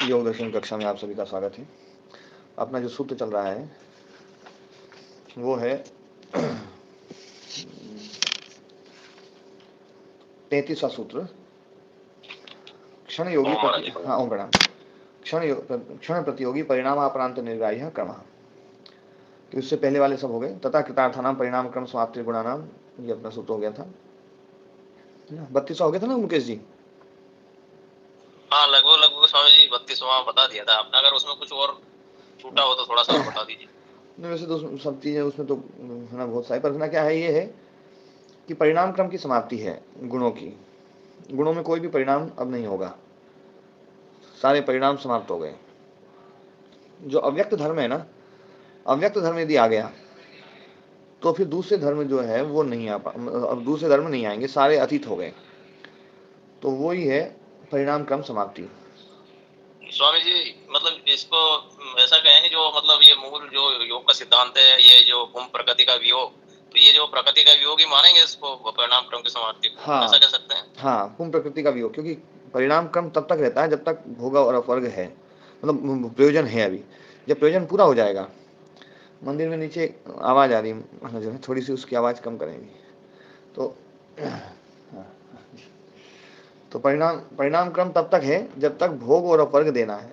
योग दर्शन कक्षा में आप सभी का स्वागत है। अपना जो सूत्र चल रहा है वो है 33वां सूत्र, क्षण योगी हाँ ओम प्रणाम। क्षण प्रतियोगी परिणामापरांत निर्ग्राह्य क्रम। तो इससे पहले वाले सब हो गए। तथा कृतार्थानाम परिणाम क्रम समाप्ति गुणानाम, ये अपना सूत्र हो गया था। 32वां हो गया था ना मुकेश जी? हाँ, लगभग स्वामी जी 32वां बता दिया था आपने। अगर उसमें कुछ और छूटा हो तो थोड़ा सा और बता दीजिए। नहीं, वैसे तो सब चीजें उसमें तो है ना, बहुत सारी। पर क्या है, ये है कि परिणाम क्रम की समाप्ति है गुणों की। गुणों में कोई भी परिणाम अब नहीं होगा, सारे परिणाम समाप्त हो गए। जो अव्यक्त धर्म है ना, अव्यक्त धर्म यदि आ गया तो फिर दूसरे धर्म जो है वो नहीं आ पा, अब दूसरे धर्म नहीं आएंगे, सारे अतीत हो गए। तो वही है परिणाम क्रम समाप्ति। स्वामी जी मतलब इसको ऐसा कहें जो मतलब ये मूल जो योग का सिद्धांत है, ये जो पुम प्रकृति का वियोग, तो ये जो प्रकृति का वियोग ही मानेंगे इसको परिणाम क्रम की समाप्ति को, हाँ, ऐसा कह सकते हैं? हाँ, पुम प्रकृति का वियोग, क्योंकि परिणाम क्रम तब तक रहता है जब तक भोग और अपवर्ग है, मतलब प्रयोजन है। अभी जब प्रयोजन पूरा हो जाएगा, मंदिर में नीचे आवाज आ रही है जो है, थोड़ी सी उसकी आवाज कम करेंगे तो तो परिणाम परिणाम क्रम तब तक है जब तक भोग और अपवर्ग देना है।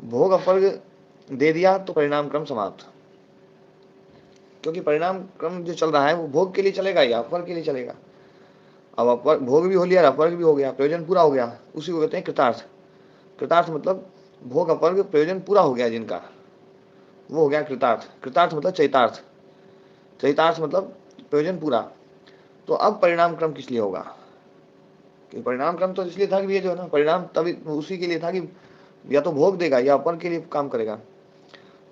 भोग अपवर्ग दे दिया तो परिणाम क्रम समाप्त। क्योंकि परिणाम क्रम जो चल रहा है वो भोग के लिए चलेगा या अपवर्ग के लिए चलेगा। अब अपवर्ग, भोग भी हो लिया, अपवर्ग भी हो गया, प्रयोजन पूरा हो गया, उसी को कहते हैं कृतार्थ। कृतार्थ मतलब भोग अपवर्ग प्रयोजन पूरा हो गया जिनका, वो हो गया कृतार्थ। कृतार्थ मतलब चैतार्थ। चैतार्थ मतलब प्रयोजन पूरा। तो अब परिणाम क्रम किस लिए होगा? कि परिणाम क्रम तो इसलिए था कि ये जो है ना, परिणाम तभी उसी के लिए था कि या तो भोग देगा या अपवर्ग के लिए काम करेगा।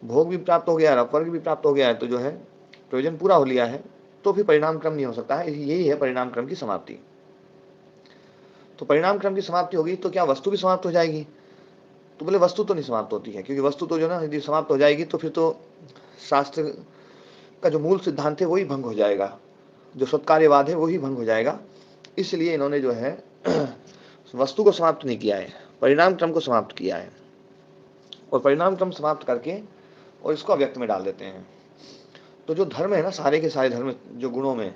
भोग भी प्राप्त हो गया है, अपवर्ग भी प्राप्त हो गया है, तो जो है प्रयोजन पूरा हो लिया है, तो फिर परिणाम क्रम नहीं हो सकता है। यही है परिणाम क्रम की समाप्ति। तो परिणाम क्रम की समाप्ति होगी तो क्या वस्तु भी समाप्त हो जाएगी? तो बोले वस्तु तो नहीं समाप्त होती है, क्योंकि वस्तु तो जो ना यदि समाप्त हो जाएगी तो फिर तो शास्त्र का जो मूल सिद्धांत है वही भंग हो जाएगा, जो सत्कार्यवाद है वही भंग हो जाएगा। इसलिए इन्होंने जो है वस्तु को समाप्त नहीं किया है, परिणाम क्रम को समाप्त किया है। और परिणाम क्रम समाप्त करके और इसको अव्यक्त में डाल देते हैं। तो जो धर्म है ना, सारे के सारे धर्म जो गुणों में,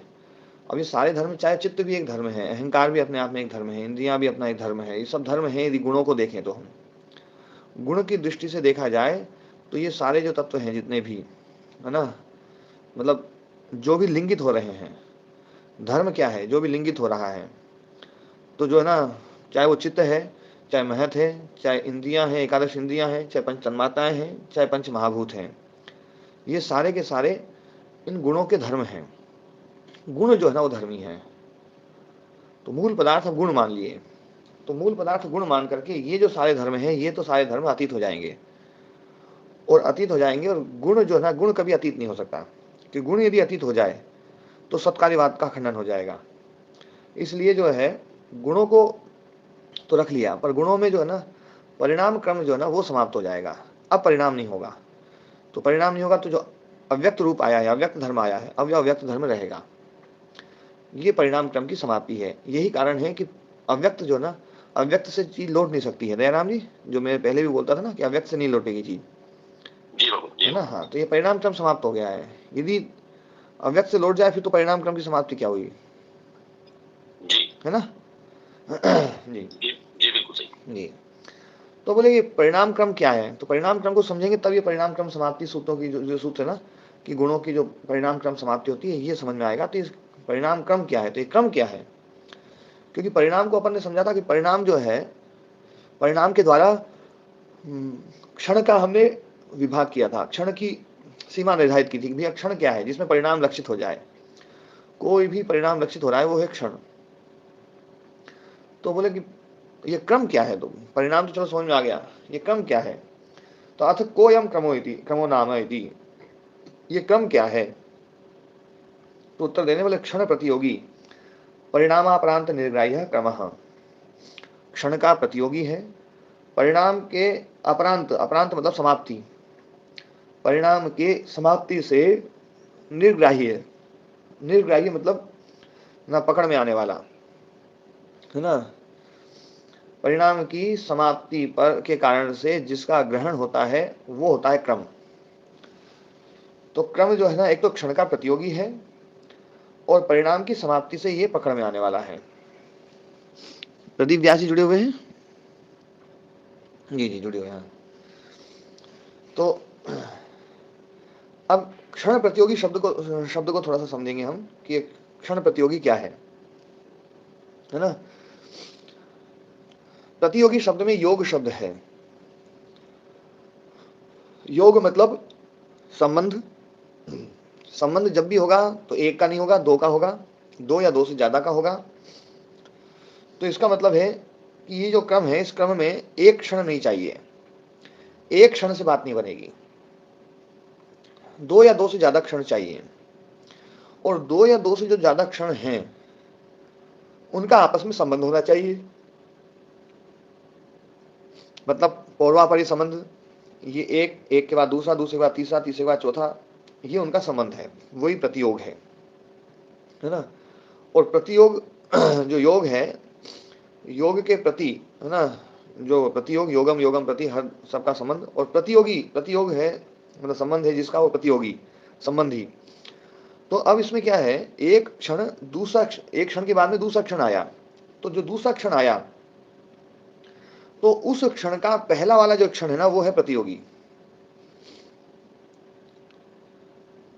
अब ये सारे धर्म, चाहे चित्त भी एक धर्म है, अहंकार भी अपने आप में एक धर्म है, इंद्रियां भी अपना एक धर्म है, ये सब धर्म है। यदि गुणों को देखें तो हम गुण की दृष्टि से देखा जाए तो ये सारे जो तत्व हैं जितने भी है ना, मतलब जो भी लिंगित हो रहे हैं, धर्म क्या है? जो भी लिंगित हो रहा है, तो जो है ना, चाहे वो चित्त है, चाहे महत है, चाहे इंद्रियां हैं, एकादश इंद्रियां हैं, चाहे पंच तन्मात्राएं हैं, चाहे पंच महाभूत हैं, ये सारे के सारे इन गुणों के धर्म हैं। गुण जो है ना वो धर्मी है। तो मूल पदार्थ हम गुण मान लिए, तो मूल पदार्थ गुण मान करके ये जो सारे धर्म हैं, ये तो सारे धर्म अतीत हो जाएंगे और अतीत हो जाएंगे। और गुण जो है ना, गुण कभी अतीत नहीं हो सकता, कि गुण यदि अतीत हो जाए तो सत्कार्यवाद का खंडन हो जाएगा। इसलिए जो है गुणों को तो रख लिया, पर गुणों में जो है ना परिणाम क्रम जो है ना वो समाप्त हो जाएगा। अब परिणाम नहीं होगा। तो परिणाम नहीं होगा तो जो अव्यक्त रूप आया है, अव्यक्त धर्म आया है, अब यह अव्यक्त धर्म रहेगा। ये परिणाम क्रम की समाप्ति है। यही कारण है कि अव्यक्त जो ना, अव्यक्त से चीज लौट नहीं सकती है। दयाराम जी, जो मैं पहले भी बोलता था ना कि अव्यक्त से नहीं लौटेगी चीज, है ना। हाँ, तो ये परिणाम क्रम समाप्त हो गया है। यदि अव्यक्त से लौट जाए फिर तो परिणाम क्रम की समाप्ति क्या हुई? जी, है ना। जी जी जी, बिल्कुल सही जी। तो बोले ये परिणाम क्रम क्या है? तो परिणाम क्रम को समझेंगे तब ये परिणाम क्रम समाप्ति सूत्रों की जो सूत्र है ना, कि गुणों की जो परिणाम क्रम समाप्ति होती है, ये समझ में आएगा। तो इस परिणाम क्रम क्या है? तो ये क्रम क्या है? क्योंकि परिणाम को अपन ने समझा था कि परिणाम जो है, परिणाम के द्वारा क्षण का हमने विभाग किया था, क्षण की सीमा निर्धारित की थी कि भैया क्षण क्या है जिसमें परिणाम लक्षित हो जाए। कोई भी परिणाम लक्षित हो रहा है वो है क्षण। तो बोले कि ये क्रम क्या है? तो परिणाम तो चलो समझ में आ गया, ये क्रम क्या है? तो अथ कोयम क्रमो इति, क्रमो नाम इति, ये क्रम क्या है? तो उत्तर देने वाले क्षण प्रतियोगी परिणामापरांत निर्ग्राह्य क्रम, क्षण का प्रतियोगी है, परिणाम के अपरांत, अपरांत मतलब समाप्ति, परिणाम के समाप्ति से निर्ग्राह्य, निर्ग्राह्य मतलब ना पकड़ में आने वाला, है ना। परिणाम की समाप्ति पर के कारण से जिसका ग्रहण होता है वो होता है क्रम। तो क्रम जो है ना, एक तो क्षण का प्रतियोगी है और परिणाम की समाप्ति से ये पकड़ में आने वाला है। प्रदीप व्यास जी जुड़े हुए हैं? जी जी, जुड़े हुए हैं। तो अब क्षण प्रतियोगी शब्द को थोड़ा सा समझेंगे हम कि क्षण प्रतियोगी क्या है ना। प्रतियोगी शब्द में योग शब्द है। योग मतलब संबंध। संबंध जब भी होगा तो एक का नहीं होगा, दो का होगा, दो या दो से ज्यादा का होगा। तो इसका मतलब है कि ये जो क्रम है, इस क्रम में एक क्षण नहीं चाहिए, एक क्षण से बात नहीं बनेगी, दो या दो से ज्यादा क्षण चाहिए। और दो या दो से जो ज्यादा क्षण हैं उनका आपस में संबंध होना चाहिए। मतलब पौर्वापरी संबंध, ये एक के बाद दूसरा, दूसरे के बाद तीसरा, तीसरे के बाद चौथा, ये उनका संबंध है, वही प्रतियोग है ना। और प्रतियोग जो योग है, योग के प्रति है ना, जो प्रतियोग, योगम योगम प्रति, हर सबका संबंध। और प्रतियोगी, प्रतियोग है मतलब संबंध है जिसका, वो प्रतियोगी संबंधी। तो अब इसमें क्या है, एक क्षण दूसरा, एक क्षण के बाद में दूसरा क्षण आया, तो जो दूसरा क्षण आया तो उस क्षण का पहला वाला जो क्षण है ना वो है प्रतियोगी।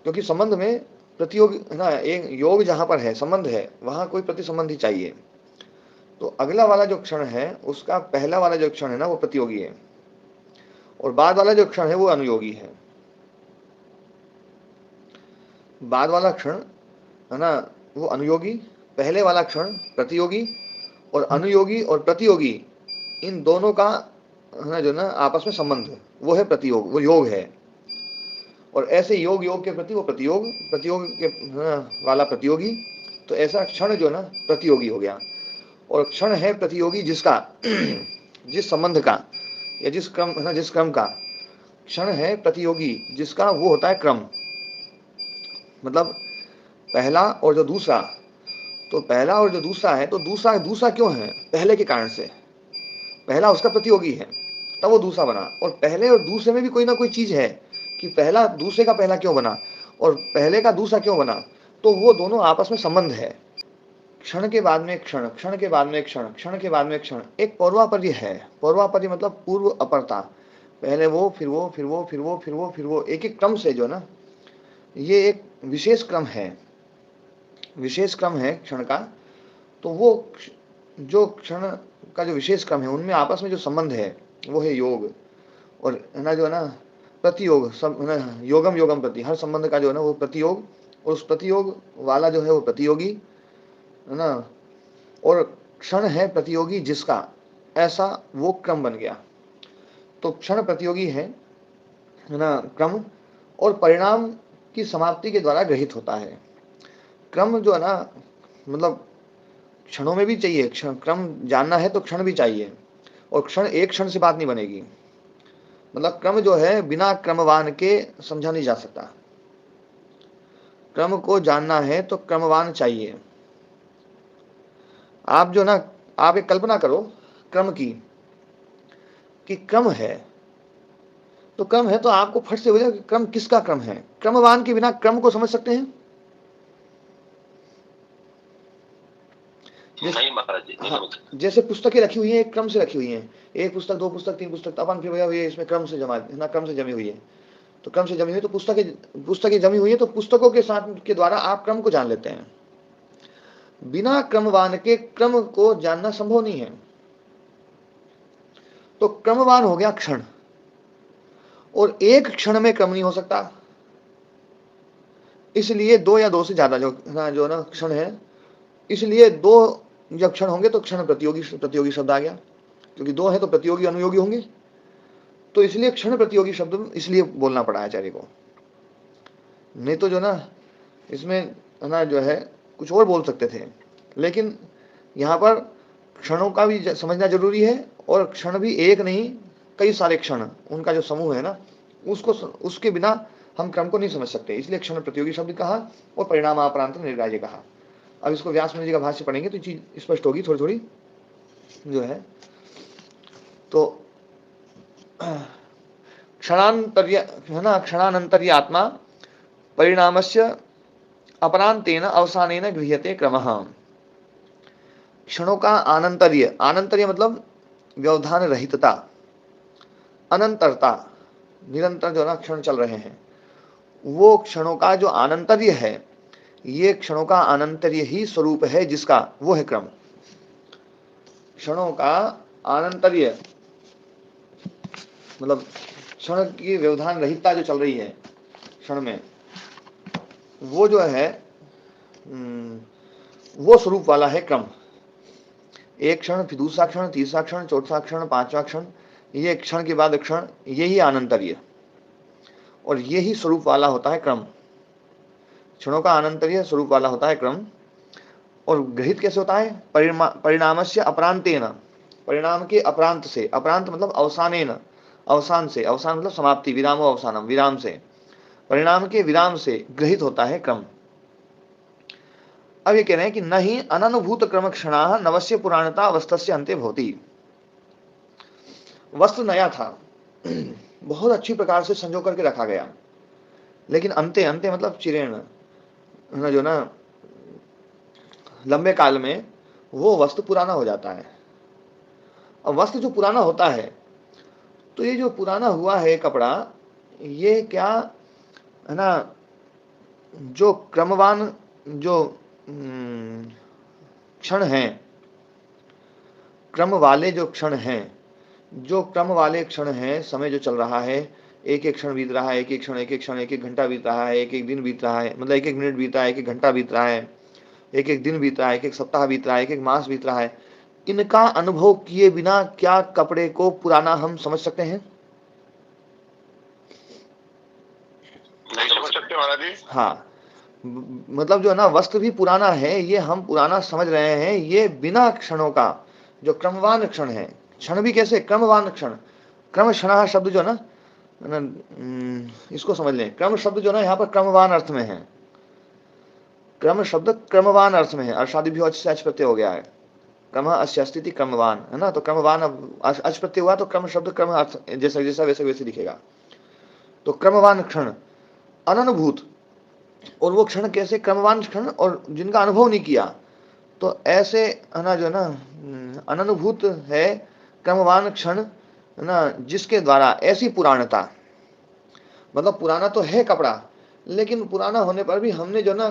क्योंकि संबंध में प्रतियोग है ना, एक योग जहां पर है, संबंध है, वहां कोई प्रतिसंबंधी चाहिए। तो अगला वाला जो क्षण है उसका पहला वाला जो क्षण है ना वो प्रतियोगी है, और बाद वाला जो क्षण है वो अनुयोगी है। बाद वाला क्षण है ना वो अनुयोगी, पहले वाला क्षण प्रतियोगी। और अनुयोगी और प्रतियोगी इन दोनों का है ना जो ना आपस में संबंध, वो है प्रतियोग, वो योग है। और ऐसे योग योग के प्रति वो प्रतियोग, प्रतियोग के वाला प्रतियोगी। तो ऐसा क्षण जो ना प्रतियोगी हो गया। और क्षण है प्रतियोगी जिसका जिस संबंध का या जिस क्रम है ना, जिस क्रम का क्षण है प्रतियोगी जिसका, वो होता है क्रम। मतलब पहला और जो दूसरा, तो पहला और जो दूसरा है, तो दूसरा दूसरा क्यों है, पहले के कारण से। पहला उसका प्रतियोगी है तब वो दूसरा बना। और पहले और दूसरे में भी कोई ना कोई चीज है कि पहला दूसरे का पहला क्यों बना और पहले का दूसरा क्यों बना, तो वो दोनों आपस में संबंध है। क्षण के बाद में क्षण, क्षण के बाद में क्षण, क्षण के बाद में क्षण, एक पौर्वापर्य है। पौर्वापर्य मतलब पूर्व अपरता, पहले वो फिर वो फिर वो फिर वो फिर वो फिर वो, एक एक क्रम से जो ना, ये एक विशेष क्रम है, विशेष क्रम है क्षण का। तो वो जो क्षण का जो विशेष क्रम है उनमें आपस में जो संबंध है वो है योग। और है ना जो है ना प्रतियोग, सब है ना, योगम योगम प्रति, हर संबंध का जो है ना वो प्रतियोग। और उस प्रतियोग वाला जो है वो प्रतियोगी है ना। और क्षण है प्रतियोगी जिसका, ऐसा वो क्रम बन गया। तो क्षण प्रतियोगी है ना क्रम, और परिणाम की समाप्ति के द्वारा ग्रहित होता है। क्रम जो है ना, मतलब क्षणों में भी चाहिए क्षण, क्रम जानना है तो क्षण भी चाहिए। और क्षण, एक क्षण से बात नहीं बनेगी। मतलब क्रम जो है बिना क्रमवान के समझा नहीं जा सकता। क्रम को जानना है तो क्रमवान चाहिए। आप जो ना, आप एक कल्पना करो क्रम की, कि क्रम है तो क्रम है, तो आपको फट से हो जाए कि क्रम किसका क्रम है। क्रमवान के बिना क्रम को समझ सकते हैं? नहीं महाराज जी, नहीं हाँ, समझ सकते। जैसे पुस्तकें रखी हुई हैं, एक क्रम से रखी हुई हैं, एक पुस्तक, दो पुस्तक, तीन पुस्तक, अपन फिर भैया ये इसमें क्रम से जमा ना, क्रम से जमी हुई है। तो क्रम से जमी हुई, तो पुस्तकें जमी हुई है, तो पुस्तकों के साथ के द्वारा आप क्रम को जान लेते हैं। बिना क्रमवान के क्रम को जानना संभव नहीं है। तो क्रमवान हो गया क्षण, और एक क्षण में क्रम नहीं हो सकता, इसलिए दो या दो से ज्यादा जो ना क्षण है, इसलिए दो जब क्षण होंगे तो क्षण प्रतियोगी, प्रतियोगी शब्द आ गया। क्योंकि दो है तो प्रतियोगी अनुयोगी होंगे, तो इसलिए क्षण प्रतियोगी शब्द इसलिए बोलना पड़ा आचार्य को। नहीं तो जो ना इसमें ना जो है कुछ और बोल सकते थे, लेकिन यहाँ पर क्षणों का भी समझना जरूरी है। और क्षण भी एक नहीं, कई सारे क्षण, उनका जो समूह है ना, उसको, उसके बिना हम क्रम को नहीं समझ सकते, इसलिए क्षण प्रतियोगी शब्द कहा और परिणाम अपरांत निर्ग्राह्य कहा। अब इसको व्यास मुनि जी का भाष्य पढ़ेंगे तो चीज स्पष्ट होगी थोड़ी थोड़ी जो है। तो क्षणांतर्य है ना, क्षणानंतर्य आत्मा परिणामस्य अपरांतेन अवसानेन गृह्यते क्रमः। क्षणों का आनंतर्य, आनंतर्य मतलब व्यवधान रहितता, अनंतरता, निरंतर जो ना क्षण चल रहे हैं, वो क्षणों का जो आनंतर्य है, ये क्षणों का आनंतर्य ही स्वरूप है जिसका, वो है क्रम। क्षणों का आनंतर्य मतलब क्षण की व्यवधान रहितता जो चल रही है क्षण में, वो जो है वो स्वरूप वाला है क्रम। एक क्षण, फिर दूसरा क्षण, तीसरा क्षण, चौथा क्षण, पांचवा क्षण, ये क्षण के बाद क्षण, यही आनंतर्य और यही स्वरूप वाला होता है क्रम। क्षणों का आनंतर्य स्वरूप वाला होता है क्रम। और ग्रहित कैसे होता है? परिणामस्य अपरांतेन, परिणाम के अपरांत से, अपरांत मतलब अवसानेन, अवसान से, अवसान मतलब समाप्ति, विरामो अवसानम, विराम से, परिणाम के विराम से ग्रहित होता है क्रम। अब ये कह रहे हैं कि न ही अननुभूत क्रम क्षणा नवस्य पुराणता अवस्थस्य अंते भवति। वस्त्र नया था, बहुत अच्छी प्रकार से संजो करके रखा गया, लेकिन अंते, अंते मतलब चिरेण, जो ना लंबे काल में वो वस्त्र पुराना हो जाता है। अब वस्त्र जो पुराना होता है, तो ये जो पुराना हुआ है कपड़ा, ये क्या है ना, जो क्रमवान जो क्षण हैं, क्रम वाले जो क्षण हैं, जो क्रम वाले क्षण हैं, समय जो चल रहा है, एक एक क्षण बीत रहा है, एक एक क्षण, एक एक क्षण, एक एक घंटा बीत रहा है, एक एक दिन बीत रहा है, मतलब एक एक मिनट बीत रहा है, एक एक घंटा बीत रहा है, एक एक दिन बीत रहा है, एक एक सप्ताह बीत रहा है, एक एक मास बीत रहा है, इनका अनुभव किए बिना क्या कपड़े को पुराना हम समझ सकते हैं? नहीं समझ सकते महाराज जी। हाँ, मतलब जो है ना, वस्त्र भी पुराना है, ये हम पुराना समझ रहे हैं, ये बिना क्षणों का, जो क्रमवान क्षण है। क्षण भी कैसे? क्रमवान क्षण। क्रम क्षण शब्द जो ना, इसको समझ लें, क्रम शब्द जो ना यहाँ पर क्रमवान अर्थ में है। क्रम शब्द क्रमवान अर्थ में है, अर्षादि भी अच प्रत्यय हो गया है, क्रम अस्य स्थिति क्रमवान, है ना, तो क्रमवान अच प्रत्यय हुआ तो क्रम शब्द क्रम अर्थ जैसा जैसा वैसे वैसे दिखेगा। तो क्रमवान क्षण अननुभूत, और वो क्षण कैसे? क्रमवान क्षण और जिनका अनुभव नहीं किया, तो ऐसे है ना, जो ना अननुभूत है क्रमवान क्षण, है ना, जिसके द्वारा ऐसी पुराणता, मतलब पुराना तो है कपड़ा, लेकिन पुराना होने पर भी हमने जो ना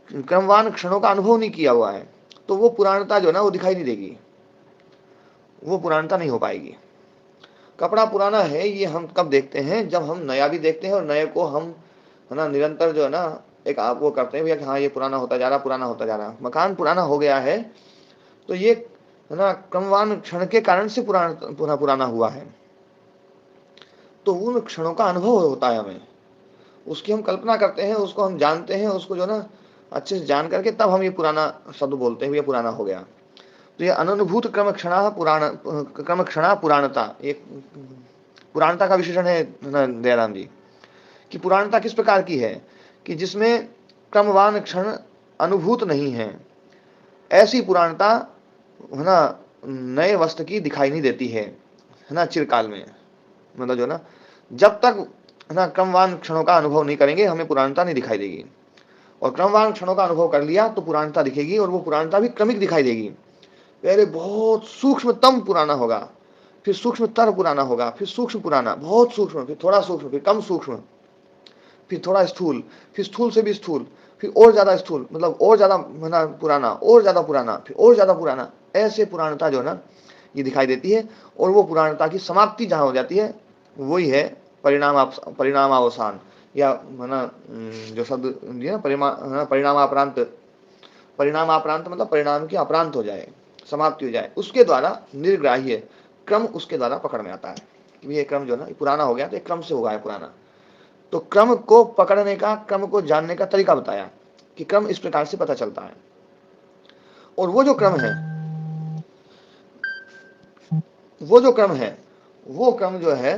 क्रमवान क्षणों का अनुभव नहीं किया हुआ है, तो वो पुराणता जो ना वो दिखाई नहीं देगी, वो पुराणता नहीं हो पाएगी। कपड़ा पुराना है ये हम कब देखते हैं? जब हम नया भी देखते हैं और नए को हम, है ना, निरंतर जो है ना एक आप वो करते हैं भैया कि हाँ ये पुराना होता जा रहा, पुराना होता जा रहा, मकान पुराना हो गया है, तो ये है ना क्रमवान क्षण के कारण से पुराना हुआ है। तो उन क्षणों का अनुभव होता है हमें, उसकी हम कल्पना करते हैं, उसको हम जानते हैं, उसको जो ना अच्छे से जान करके तब हम ये पुराना शब्द बोलते हैं, ये पुराना हो गया। तो ये अनुभूत क्रम क्षणा पुराण, क्रम क्षणा पुराणता, एक पुराणता का विशेषण है ना दयाराम जी, कि पुराणता किस प्रकार की है कि जिसमें क्रमवान क्षण अनुभूत नहीं है, ऐसी पुराणता है ना नए वस्त्र की दिखाई नहीं देती है ना चिरकाल में। मतलब जो ना जब तक है ना क्रमवान क्षणों का अनुभव नहीं करेंगे, हमें पुराणता नहीं दिखाई देगी, और क्रमवान क्षणों का अनुभव कर लिया तो पुराणता दिखेगी, और वो पुराणता भी क्रमिक दिखाई देगी। पहले बहुत सूक्ष्मतम पुराना होगा, फिर सूक्ष्मतर पुराना होगा, फिर सूक्ष्म पुराना, बहुत सूक्ष्म, फिर थोड़ा सूक्ष्म, फिर कम सूक्ष्म, फिर थोड़ा स्थूल, फिर स्थूल से भी स्थूल, फिर और ज्यादा स्थूल, मतलब और ज्यादा ना पुराना, और ज्यादा पुराना, फिर और ज्यादा पुराना, ऐसे पुराणता जो ना ये दिखाई देती है। और वो पुराणता की समाप्ति जहां हो जाती है वही है परिणामावसान, या है ना जो शब्द दिया परिणामापरांत, परिणामापरांत मतलब परिणाम की अपरांत हो जाए, समाप्ति हो जाए, उसके द्वारा निर्ग्राह्य क्रम उसके द्वारा पकड़ में आता है कि ये क्रम जो ना पुराना हो गया, तो एक क्रम से होगा है पुराना। तो क्रम को पकड़ने का, क्रम को जानने का तरीका बताया कि क्रम इस प्रकार से पता चलता है। और वो जो क्रम है, वो जो क्रम है, वो क्रम जो है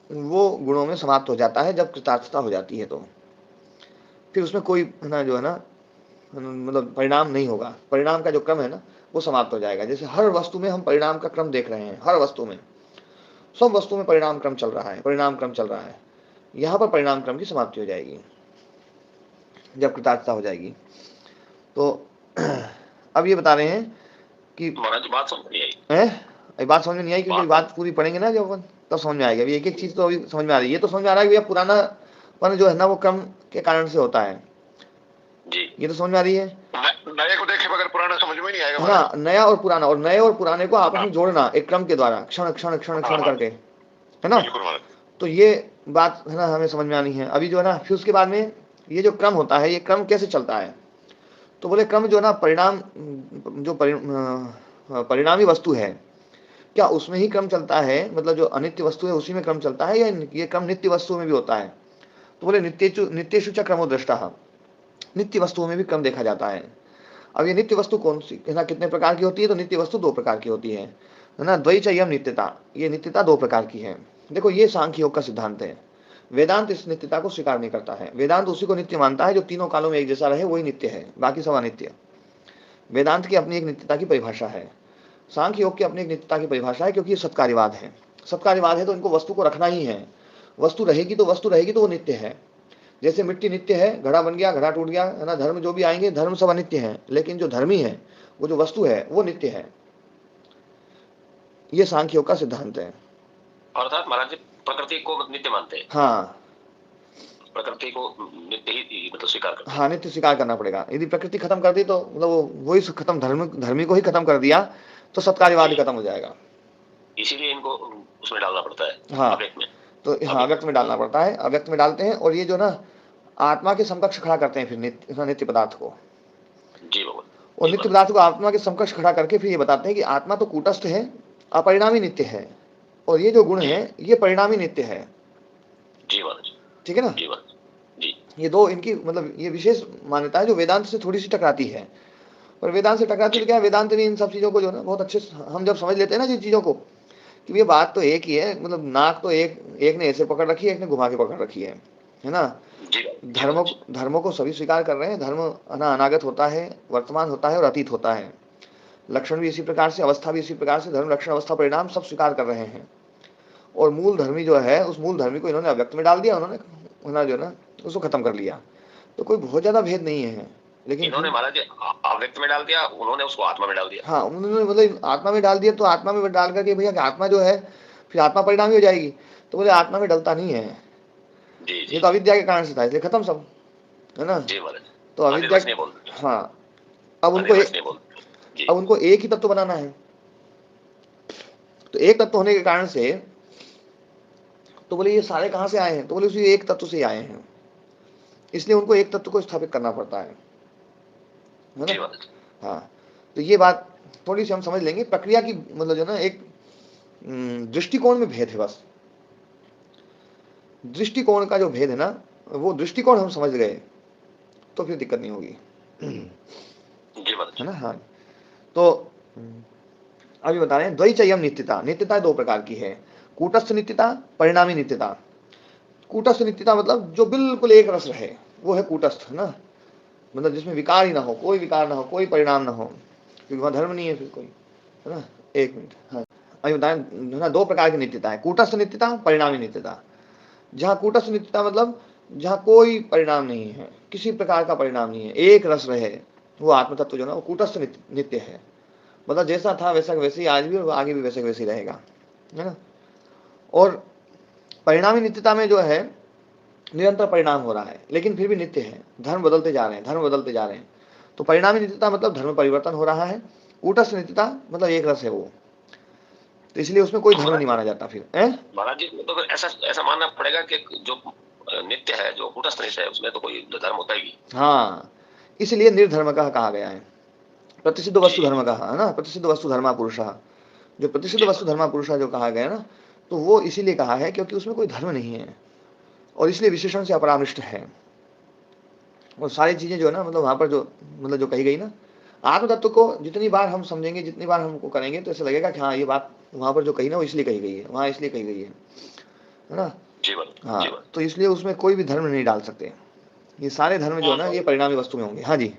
वो गुणों में समाप्त हो जाता है जब कृतार्थता हो जाती है, तो फिर उसमें कोई ना जो है ना मतलब परिणाम नहीं होगा। परिणाम का जो क्रम है ना वो समाप्त हो जाएगा। जैसे हर वस्तु में हम परिणाम का क्रम देख रहे हैं, हर वस्तु में, सब वस्तु में परिणाम क्रम चल रहा है, परिणाम क्रम चल रहा है। यहाँ पर परिणाम क्रम की समाप्ति हो जाएगी जब कृतार्थता हो जाएगी। तो अब ये बता रहे हैं कि महाराज बात समझ नहीं आई। अभी बात समझ में नहीं आई, क्योंकि बात पूरी पढ़ेंगे ना जब अपन, तब समझ में आएगा। अभी एक एक चीज तो अभी समझ में आ रही है। ये तो समझ में आ रहा है कि भैया पुरानापन जो है ना वो क्रम के कारण से होता है जी, ये तो समझ में आ रही है। नए को देखे बगैर पुराना समझ में नहीं आएगा है ना, नया और पुराना, और नए और पुराने को आपस में जोड़ना एक क्रम के द्वारा, क्षण क्षण क्षण क्षण करके, है ना। तो ये बात है ना हमें समझ में आनी है। अभी जो है ना फिर उसके बाद में ये जो क्रम होता है, ये क्रम कैसे चलता है, तो बोले क्रम जो है ना परिणाम, जो परिणामी वस्तु है, क्या उसमें ही क्रम चलता है, मतलब जो अनित्य वस्तु है उसी में क्रम चलता है, या ये क्रम नित्य वस्तुओं में भी होता है। तो बोले नित्येषु च क्रमो दृष्टः, नित्य वस्तुओं में भी क्रम देखा जाता है। अब ये नित्य वस्तु कौन सी, है ना, कितने प्रकार की होती है, तो नित्य वस्तु 2 प्रकार की होती है ना। द्वैचयम नित्यता, ये नित्यता 2 प्रकार की है। देखो ये सांख्य योग का सिद्धांत है। वेदांत इस नित्यता को स्वीकार नहीं करता है। वेदांत उसी को नित्य मानता है जो तीनों कालों में एक जैसा रहे, वही नित्य है, बाकी सब अनित्य। वेदांत की अपनी एक नित्यता की परिभाषा है, सांख्य योग की अपनी एक नित्यता की परिभाषा है, क्योंकि ये सत्कार्यवाद है। सत्कार्यवाद है तो इनको वस्तु को रखना ही है। वस्तु रहेगी तो वो नित्य है। जैसे मिट्टी नित्य है, घड़ा बन गया, घड़ा टूट गया, है ना, धर्म जो भी आएंगे धर्म सब अनित्य है, लेकिन जो धर्मी है, वो जो वस्तु है वो नित्य है। ये सांख्य योग का सिद्धांत है। अर्थात महाराज जी प्रकृति को नित्य मानते हैं। हाँ, प्रकृति को नित्य ही मतलब स्वीकार करते हैं। हाँ, नित्य स्वीकार करना पड़ेगा। यदि प्रकृति खत्म कर दी तो मतलब वही खत्म, धर्मी को ही खत्म कर दिया तो सत्कार्यवाद ही खत्म हो जाएगा। इसीलिए इनको उसमें डालना पड़ता है। हाँ, अव्यक्त में। तो हाँ अव्यक्त में डालना पड़ता है, अव्यक्त में डालते हैं। और ये जो ना आत्मा के समकक्ष खड़ा करते हैं फिर नित्य पदार्थ को। जी बाबा। और नित्य पदार्थ को आत्मा के समकक्ष खड़ा करके फिर ये बताते हैं कि आत्मा तो कूटस्थ है, अपरिणामी नित्य है, और ये जो गुण है ये परिणामी नित्य है। जी महाराज, ठीक है ना। जी महाराज जी। ये 2 इनकी मतलब ये विशेष मान्यता है जो वेदांत से थोड़ी सी टकराती है। पर वेदांत से टकराती है क्या, वेदांत ने इन सब चीजों को जो ना बहुत अच्छे हम जब समझ लेते हैं ना जिन चीजों को, कि ये बात तो एक ही है, मतलब नाक तो एक ने ऐसे पकड़ रखी है, एक ने घुमा के पकड़ रखी है ना। धर्मों को सभी स्वीकार कर रहे हैं। धर्म अनागत होता है, वर्तमान होता है और अतीत होता है। लक्षण भी इसी प्रकार से, अवस्था भी इसी प्रकार से, धर्म लक्षण अवस्था परिणाम सब स्वीकार कर रहे हैं। और मूल धर्मी जो है, उस मूल धर्मी को इन्होंने अव्यक्त में डाल दिया, उन्होंने जो ना उसको खत्म कर लिया। तो कोई बहुत ज्यादा भेद नहीं है, लेकिन इन्होंने महाराज अव्यक्त में डाल दिया, उन्होंने उसको आत्मा में डाल दिया। हाँ, उन्होंने मतलब आत्मा में डाल दिया। तो आत्मा में डाल करके भैया आत्मा जो है फिर आत्मा परिणामी हो जाएगी, तो बोले आत्मा में डलता नहीं है। ये तो अविद्या के कारण से था, इसलिए खत्म सब, है ना। तो अविद्या, हाँ, अब उनको एक ही तत्व बनाना है। तो एक तत्व होने के कारण से तो बोले ये सारे कहाँ से आए हैं, तो बोले उसी एक तत्व से आए हैं, इसलिए उनको एक तत्व को स्थापित करना पड़ता है ना। हाँ, तो ये बात थोड़ी सी हम समझ लेंगे। प्रक्रिया की मतलब जो ना एक दृष्टिकोण में भेद है, बस दृष्टिकोण का जो भेद है ना, वो दृष्टिकोण हम समझ गए तो फिर दिक्कत नहीं होगी, है ना। हाँ, तो अभी बता रहे हैं द्वैचयम नित्यता। नित्यता 2 प्रकार की है, कूटस्थ नित्यता, परिणामी नित्यता। कूटस्थ नित्यता मतलब जो बिल्कुल एक रस रहे, वो है कूटस्थ, है ना, मतलब जिसमें विकार ही ना हो, कोई विकार ना हो, कोई परिणाम ना हो, क्योंकि वहां धर्म नहीं है फिर कोई, है ना। 1 मिनट। हाँ, अभी बताएं, है ना, 2 प्रकार की नित्यता है, कूटस्थ नित्यता, परिणामी नित्यता। जहाँ कूटस्थ नित्यता मतलब जहाँ कोई परिणाम नहीं है, किसी प्रकार का परिणाम नहीं है, एक रस रहे, वो आत्म तत्व जो ना वो कूटस्थ नित्य है। मतलब जैसा था वैसा वैसे ही आज भी और आगे भी वैसे वैसे ही रहेगा, है ना। और परिणामी नित्यता में जो है निरंतर परिणाम हो रहा है, लेकिन फिर भी नित्य है, धर्म बदलते जा रहे हैं, धर्म बदलते जा रहे हैं। तो परिणामी नित्यता मतलब धर्म परिवर्तन हो रहा है, कूटस्थ नित्यता मतलब एक रस है वो, तो इसलिए उसमें कोई धर्म नहीं माना जाता फिर। महाराज जी तो ऐसा मानना पड़ेगा कि जो नित्य है, जो कूटस्थ नित्य है, उसमें तो कोई धर्म होता ही। हाँ, इसलिए निर्धर्म का कहा गया है, प्रतिसिद्ध वस्तु धर्म कहा है ना, प्रतिसिद्ध वस्तु धर्मा पुरुषः। जो प्रतिसिद्ध वस्तु धर्मा पुरुषः जो कहा गया ना, तो वो इसीलिए कहा है क्योंकि उसमें कोई धर्म नहीं है, और इसलिए विशेषण से अपरामृष्ट है। और सारी चीजें जो है ना, मतलब वहां पर जो मतलब जो कही गई ना, आत्म तत्व को जितनी बार हम समझेंगे, जितनी बार हमको करेंगे, तो ऐसा लगेगा कि हाँ ये बात वहां पर जो कही ना वो इसलिए कही गई है, वहां इसलिए कही गई है ना। हाँ, तो इसलिए उसमें कोई भी धर्म नहीं डाल सकते। ये सारे धर्म जो है ना ये परिणामी वस्तु में होंगे। हाँ जी,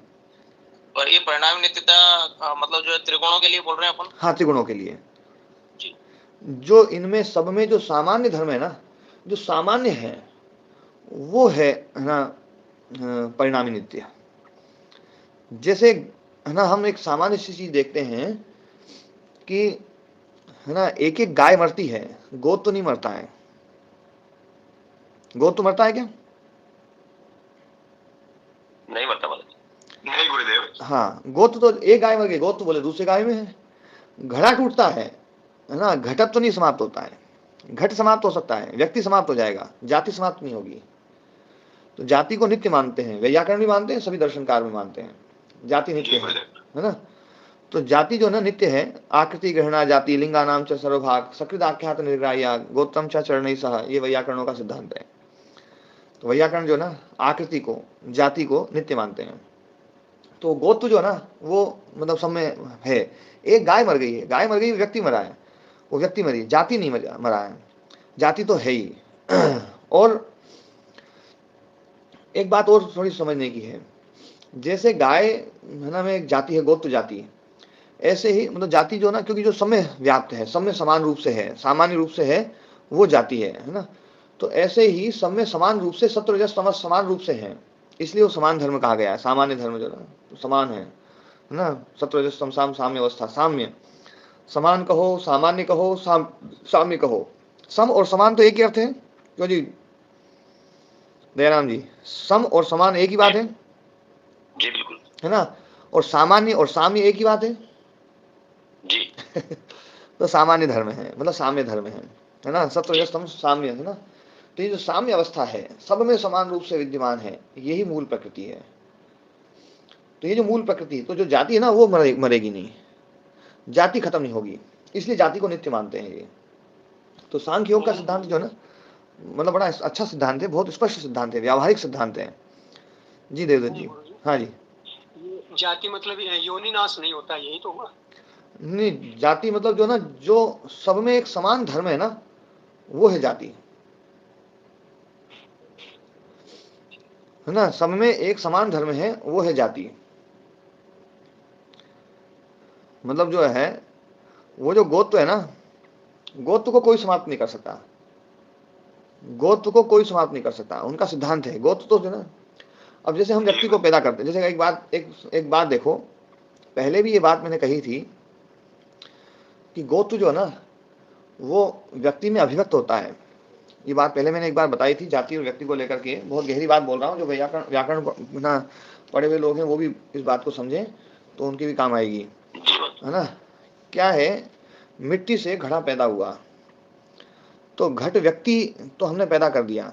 पर ये परिणाम नित्यता मतलब जो है त्रिकोणों के लिए बोल रहे हैं अपन। हाँ, त्रिगुणों के लिए। जी। जो इनमें सब में जो सामान्य धर्म है ना, जो सामान्य है वो है ना परिणामी नित्य। जैसे है ना, हम एक सामान्य सी चीज देखते हैं कि है ना, एक एक गाय मरती है, गोद तो नहीं मरता है। गोद तो मरता है क्या? नहीं मरता मतलब। नहीं गुरुदेव। हाँ, गोद तो एक गाय मर गई, गोद तो बोले दूसरे गाय में है। घड़ा टूटता है ना, घटत तो नहीं समाप्त होता है। घट समाप्त हो सकता है, व्यक्ति समाप्त हो जाएगा, जाति समाप्त नहीं होगी। तो जाति को नित्य मानते हैं, वैयाकरण भी मानते हैं, सभी दर्शनकार भी मानते हैं जाति नित्य है ना। तो जाति जो ना नित्य है, आकृति ग्रहणा जाति लिंगा नाम च सर्वभाग सकृत आख्यात निर्ग्राह्य गोत्रम च चरण सह, ये वैयाकरणों का सिद्धांत है। तो वैयाकरण जो ना आकृति को, जाति को नित्य मानते हैं। तो गोत्र जो है ना वो मतलब सब में है। एक गाय मर गई है, गाय मर गई, व्यक्ति मरा है, वो व्यक्ति मरी, जाति नहीं मरा है, जाति तो है ही। और एक बात और थोड़ी समझने की है, जैसे गाय है ना में एक जाति है, गोत्र जाति, ऐसे ही मतलब जाति जो ना, क्योंकि जो समय व्याप्त है, सब में समान रूप से है, सामान्य रूप से है, वो जाति है ना। तो ऐसे ही सब में समान रूप से सत्व रजस तमस समान रूप से है, इसलिए वो समान धर्म कहा गया है। सामान्य धर्म जो ना तो समान है ना, सत्व रजस तम साम साम्य अवस्था, साम्य, समान कहो, सामान्य कहो, साम्य कहो। सम और समान तो एक ही अर्थ है, क्यों जी दयाराम जी? सम और समान एक ही बात है। जी बिल्कुल। है ना। और सामान्य और साम्य एक ही बात है जी। तो सामान्य धर्म है, मतलब साम्य धर्म है ना, सत्वरजस्तम साम्य है ना। तो ये जो साम्य अवस्था है, सब में समान रूप से विद्यमान है, यही मूल प्रकृति है। तो ये जो मूल प्रकृति, तो जो जाति है ना वो मरेगी नहीं, जाति खत्म नहीं होगी, इसलिए जाति को नित्य मानते हैं ये। तो सांख्य योग का सिद्धांत जो है ना, मतलब बड़ा अच्छा सिद्धांत है, बहुत स्पष्ट सिद्धांत है, व्यावहारिक सिद्धांत है। जी देवदत्त जी। हाँ जी। जाति मतलब योनि नाश नहीं होता, यही तो हुआ। नहीं, जाति मतलब जो ना, जो सब में एक समान धर्म है ना, वो है जाति, है ना। सब में एक समान धर्म है, वो है जाति। मतलब जो है, वो जो गोत्र है ना, गोत्र को कोई समाप्त नहीं कर सकता, गोत्र को कोई समाप्त नहीं कर सकता, उनका सिद्धांत है गोत्र तो जो ना। अब जैसे हम व्यक्ति को पैदा करते हैं, जैसे एक बात देखो, पहले भी ये बात मैंने कही थी कि गोत्र जो है ना वो व्यक्ति में अभिव्यक्त होता है। ये बात पहले मैंने एक बार बताई थी, जाति और व्यक्ति को लेकर के, बहुत गहरी बात बोल रहा हूँ। जो व्याकरण ना पढ़े हुए लोग हैं वो भी इस बात को समझें, तो उनकी भी काम आएगी, है ना। क्या है, मिट्टी से घड़ा पैदा हुआ, तो घट व्यक्ति तो हमने पैदा कर दिया,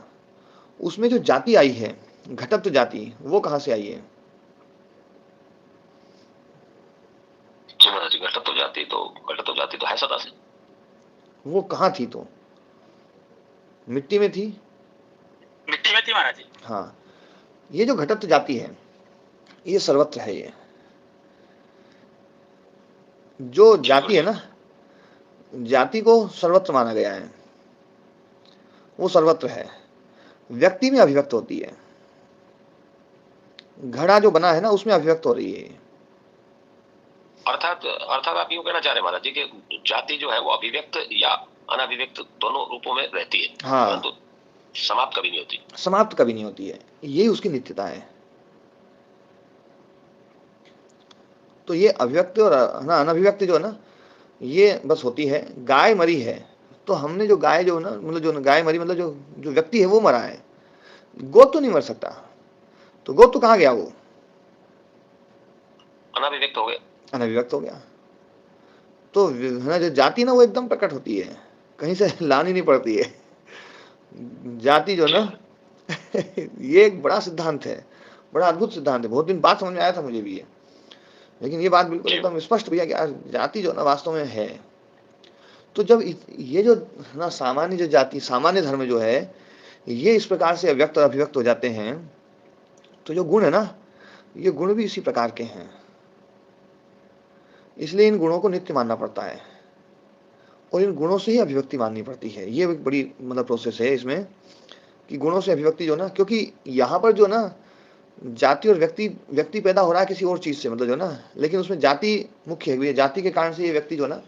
उसमें जो जाति आई है, घटत्व जाति, वो कहाँ से आई है? घटत तो जाती तो है सदा से। वो कहाँ थी? तो मिट्टी में थी, मिट्टी में थी महाराज जी। हाँ। ये जो घटत्व जाति है, ये सर्वत्र है। ये जो जाति है ना, जाति को सर्वत्र माना गया है, वो सर्वत्र है, व्यक्ति में अभिव्यक्त होती है। घड़ा जो बना है ना, उसमें अभिव्यक्त हो रही है। अर्थात आप यूं कहना चाह रहे महाराज जी कि जाति जो है वो अभिव्यक्त या अनभिव्यक्त दोनों रूपों में रहती है, हाँ, परंतु समाप्त कभी नहीं होती। समाप्त कभी नहीं होती है, यही उसकी नित्यता है। तो ये अभिव्यक्त और ना अनभिव्यक्त जो है ना, ये बस होती है। गाय मरी है, तो हमने जो गाय जो ना, मतलब जो गाय मरी, मतलब जो जो व्यक्ति है वो मरा है, गो तो नहीं मर सकता। तो गो तो कहाँ गया? वो अनभिव्यक्त हो गया, अनभिव्यक्त हो गया। तो ना जो जाति ना वो एकदम प्रकट होती है, कहीं से लानी नहीं पड़ती है जाति जो ना ये एक बड़ा सिद्धांत है, बड़ा अद्भुत सिद्धांत है। बहुत दिन बाद समझ में आया था मुझे भी ये, लेकिन ये बात बिल्कुल एकदम स्पष्ट भैया कि जाति जो ना वास्तव में है। तो जब ये जो ना सामान्य जो जाति, सामान्य धर्म जो है, ये इस प्रकार से अव्यक्त और अभिव्यक्त हो जाते हैं, तो जो गुण है ना, ये गुण भी इसी प्रकार के हैं, इसलिए इन गुणों को नित्य मानना पड़ता है, और इन गुणों से ही अभिव्यक्ति माननी पड़ती है। ये एक बड़ी मतलब प्रोसेस है इसमें, कि गुणों से अभिव्यक्ति जो ना, क्योंकि यहाँ पर जो ना जाति और व्यक्ति पैदा हो रहा है किसी और चीज से, मतलब जो ना, लेकिन उसमें जाति मुख्य है। ये जाति के कारण से ये व्यक्ति जो ना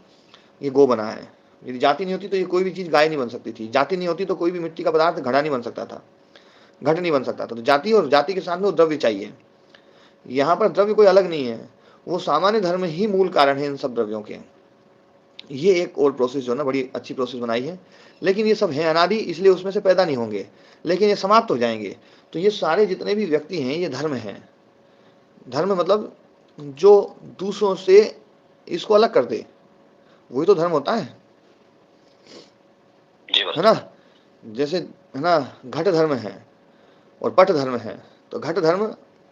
ये गो बना है। यदि जाति नहीं होती तो ये कोई भी चीज गाय नहीं बन सकती थी, जाति नहीं होती तो कोई भी मिट्टी का पदार्थ घड़ा नहीं बन सकता था, घट नहीं बन सकता था। तो जाति और जाति के साथ में वो द्रव्य चाहिए। यहाँ पर द्रव्य कोई अलग नहीं है, वो सामान्य धर्म ही मूल कारण है इन सब द्रव्यों के। ये एक और प्रोसेस जो ना बड़ी अच्छी प्रोसेस बनाई है, लेकिन ये सब है अनादि, इसलिए उसमें से पैदा नहीं होंगे, लेकिन ये समाप्त हो जाएंगे। तो ये सारे जितने भी व्यक्ति हैं ये धर्म हैं। धर्म मतलब जो दूसरों से इसको अलग कर दे, वही तो धर्म होता है ना। जैसे है ना, घट धर्म है और पट धर्म है। तो घट धर्म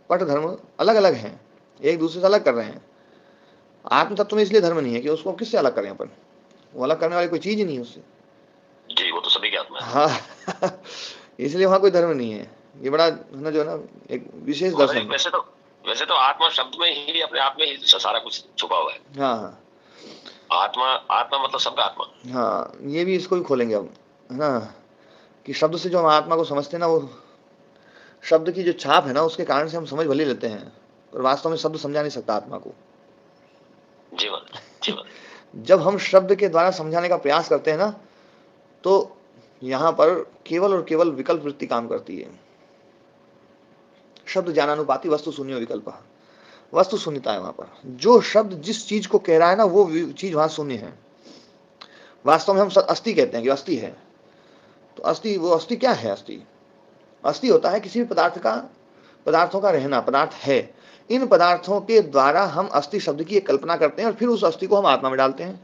पट धर्म अलग अलग हैं, एक दूसरे से अलग कर रहे हैं। आत्म तत्व में इसलिए धर्म नहीं है कि उसको किससे अलग करें अपन, वो अलग करने वाली कोई चीज ही नहीं है उससे जी, वो तो सभी के आत्मा है। हाँ इसलिए वहां कोई धर्म नहीं है। ये बड़ा है ना जो है ना एक विशेष दर्शन। वैसे तो आत्मा शब्द में ही अपने आप में ही सारा कुछ छुपा हुआ है। हाँ हाँ, आत्मा मतलब सबका आत्मा। हाँ, ये भी इसको भी खोलेंगे अब, है ना, कि शब्द से जो हम आत्मा को समझते हैं ना, वो शब्द की जो छाप है ना उसके कारण से हम समझ भले लेते हैं, पर वास्तव में शब्द समझा नहीं सकता आत्मा को। जीवन जब हम शब्द के द्वारा समझाने का प्रयास करते हैं ना, तो यहां पर केवल और केवल विकल्प वृत्ति काम करती है। शब्द ज्ञानानुपाती वस्तु शून्य विकल्प, वस्तु शून्यता है वहां पर। जो शब्द जिस चीज को कह रहा है ना वो चीज वहां शून्य है। वास्तव में हम अस्थि कहते हैं कि अस्थि है, तो अस्थि, वो अस्थि क्या है? अस्थि होता है किसी भी पदार्थों का रहना, पदार्थ है। इन पदार्थों के द्वारा हम अस्थि शब्द की एक कल्पना करते हैं और फिर उस अस्थि को हम आत्मा में डालते हैं।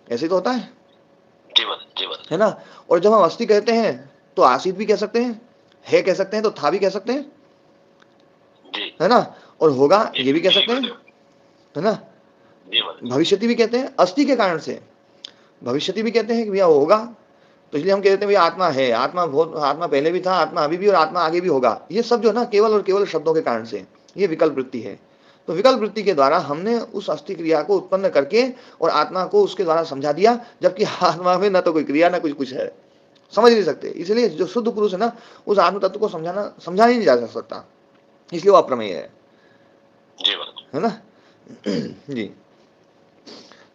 ऐसे तो होता है जीवन है ना। और जब हम अस्थि कहते हैं तो आसीत भी कह सकते हैं, है कह सकते हैं, तो था भी कह सकते हैं, है ना, और होगा ये भी कह सकते हैं, है ना। भविष्यति भी कहते हैं अस्थि के कारण से, भविष्यति भी कहते हैं कि भैया होगा, तो इसलिए हम कहते हैं भैया आत्मा है, आत्मा पहले भी था, आत्मा अभी भी, और आत्मा आगे भी होगा। ये सब जो है ना केवल और केवल शब्दों के कारण से, ये विकल्प वृत्ति है। तो विकल्प वृत्ति के द्वारा हमने उस अस्थि क्रिया को उत्पन्न करके और आत्मा को उसके द्वारा समझा दिया, जबकि आत्मा में न तो कोई क्रिया न कुछ है, समझ नहीं सकते। इसलिए जो शुद्ध पुरुष है ना उस आत्म तत्व को समझा ही नहीं जा सकता, इसलिए वो अप्रमेय है ना। जी,